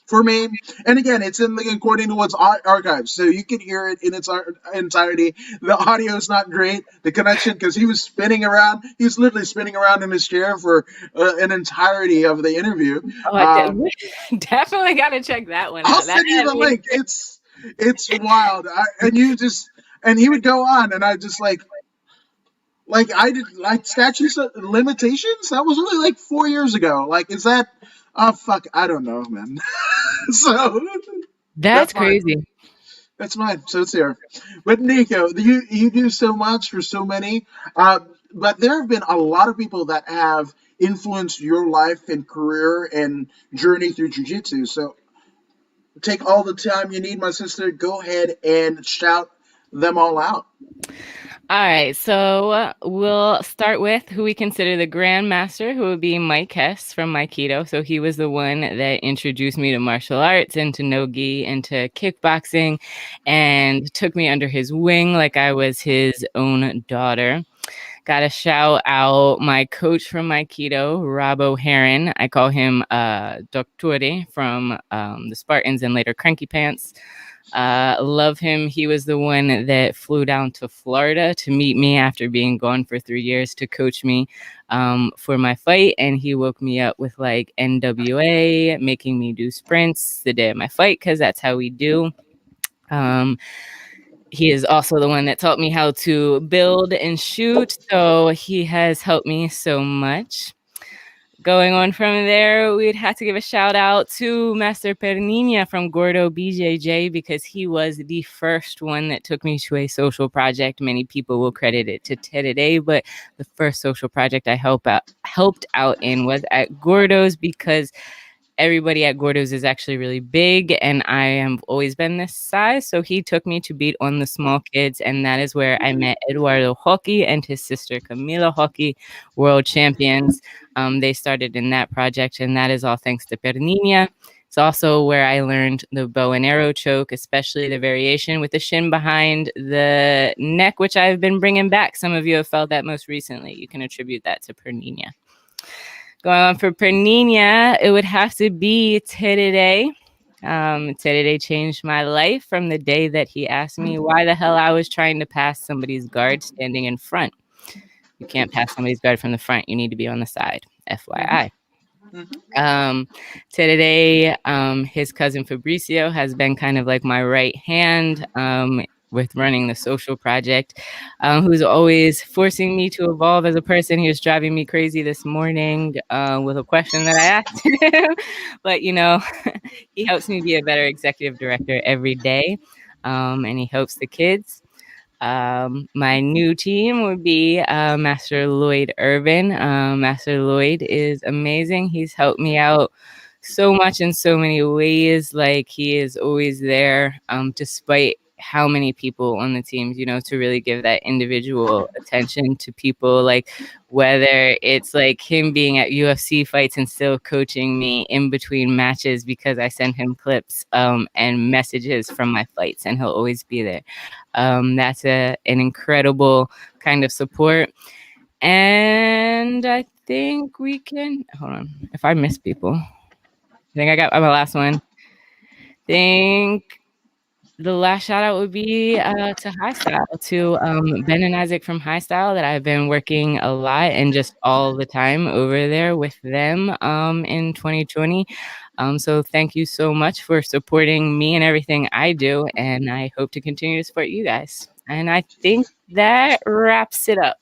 for me. And again, it's in according to what's archived, so you can hear it in its entirety. The audio is not great. The connection, because he was spinning around. He was literally spinning around in his chair for an entirety of the interview. Definitely got to check that one out. I'll send you the link. It's wild. And he would go on, and I just like I did statutes of limitations. That was only 4 years ago. Is that? Oh fuck! I don't know, man. So that's crazy. That's mine. So it's there. But Nico, you do so much for so many. But there have been a lot of people that have influenced your life and career and journey through jiu-jitsu. So take all the time you need, my sister. Go ahead and shout them all out. All right, so we'll start with who we consider the grandmaster, who would be Mike Hess from Aikido. So he was the one that introduced me to martial arts and to no-gi and to kickboxing and took me under his wing like I was his own daughter. Got to shout out my coach from Aikido, Rob O'Haron. I call him Dottore from the Spartans and later Cranky Pants. Love him. He was the one that flew down to Florida to meet me after being gone for 3 years to coach me for my fight. And he woke me up with NWA, making me do sprints the day of my fight, because that's how we do. He is also the one that taught me how to build and shoot. So he has helped me so much. Going on from there, we'd have to give a shout out to Master Pernina from Gordo BJJ, because he was the first one that took me to a social project. Many people will credit it to Terere, but the first social project I helped out in was at Gordo's, because everybody at Gordo's is actually really big, and I have always been this size. So he took me to beat on the small kids, and that is where I met Eduardo Hockey and his sister Camila Hockey, world champions. They started in that project, and that is all thanks to Pernina. It's also where I learned the bow and arrow choke, especially the variation with the shin behind the neck, which I've been bringing back. Some of you have felt that most recently. You can attribute that to Pernina. Going on for Pernina, it would have to be Terere. Terere changed my life from the day that he asked me why the hell I was trying to pass somebody's guard standing in front. You can't pass somebody's guard from the front. You need to be on the side, FYI. Terere, his cousin Fabricio, has been kind of like my right hand with running the social project, who's always forcing me to evolve as a person. He was driving me crazy this morning with a question that I asked him. But, he helps me be a better executive director every day, and he helps the kids. My new team would be Master Lloyd Irvin. Master Lloyd is amazing. He's helped me out so much in so many ways. He is always there, despite how many people on the teams, to really give that individual attention to people, whether it's him being at UFC fights and still coaching me in between matches because I send him clips and messages from my fights, and he'll always be there. That's an incredible kind of support. And I think we can, hold on, if I miss people, I think I'm the last one. The last shout out would be to High Style, to Ben and Isaac from High Style, that I've been working a lot and just all the time over there with them in 2020. So thank you so much for supporting me and everything I do, and I hope to continue to support you guys. And I think that wraps it up.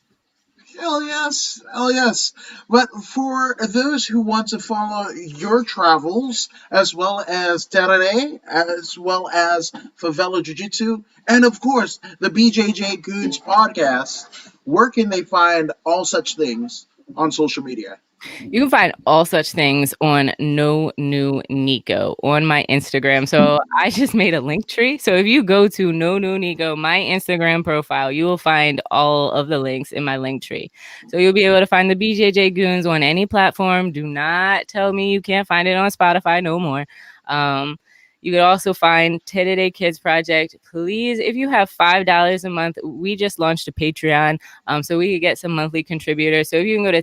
Hell yes. Hell yes. But for those who want to follow your travels, as well as Terere, as well as Favella Jiu Jitsu, and of course the BJJ Goons Podcast, where can they find all such things on social media? You can find all such things on No New Nico on my Instagram. So I just made a link tree. So if you go to No New Nico, my Instagram profile, you will find all of the links in my link tree. So you'll be able to find the BJJ Goons on any platform. Do not tell me you can't find it on Spotify no more. You could also find Terere Kids Project. Please, if you have $5 a month, we just launched a Patreon, so we could get some monthly contributors. So if you can go to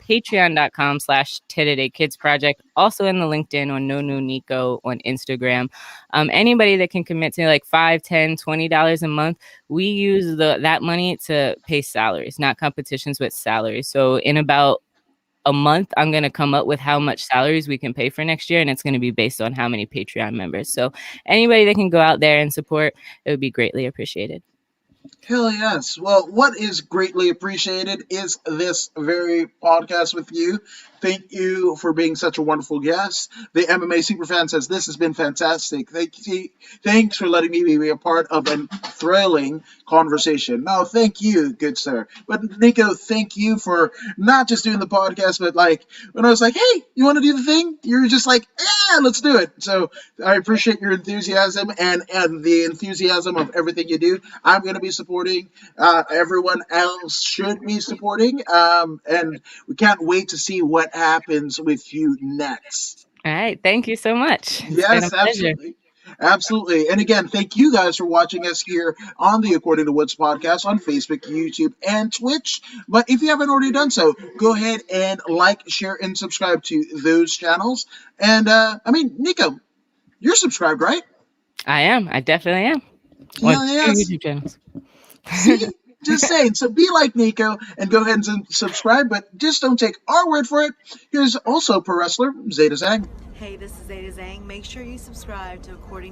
patreon.com/Terere Kids Project, also in the LinkedIn on No New Nico on Instagram. Anybody that can commit to like $5, $10, $20 a month, we use that money to pay salaries, not competitions, but salaries. So in about a month, I'm going to come up with how much salaries we can pay for next year, and it's going to be based on how many Patreon members. So anybody that can go out there and support, it would be greatly appreciated. Hell yes. Well, what is greatly appreciated is this very podcast with you. Thank you for being such a wonderful guest. The MMA Superfan says this has been fantastic. Thanks for letting me be a part of a thrilling conversation. No, thank you, good sir. But Nico, thank you for not just doing the podcast, but like when I was like, hey, you want to do the thing? You're just like, yeah, let's do it. So I appreciate your enthusiasm and the enthusiasm of everything you do. I'm going to be supporting. Everyone else should be supporting. And we can't wait to see what happens with you next. All right. Thank you so much. Yes, absolutely. Absolutely. And again, thank you guys for watching us here on the According to Woods podcast on Facebook, YouTube, and Twitch. But if you haven't already done so, go ahead and like, share, and subscribe to those channels. And Nico, you're subscribed, right? I am. I definitely am. On Yes. 2 YouTube channels. See? Just saying. So be like Nico and go ahead and subscribe, but just don't take our word for it. Here's also pro wrestler Zeta Zhang. Hey, this is Zeta Zhang. Make sure you subscribe to According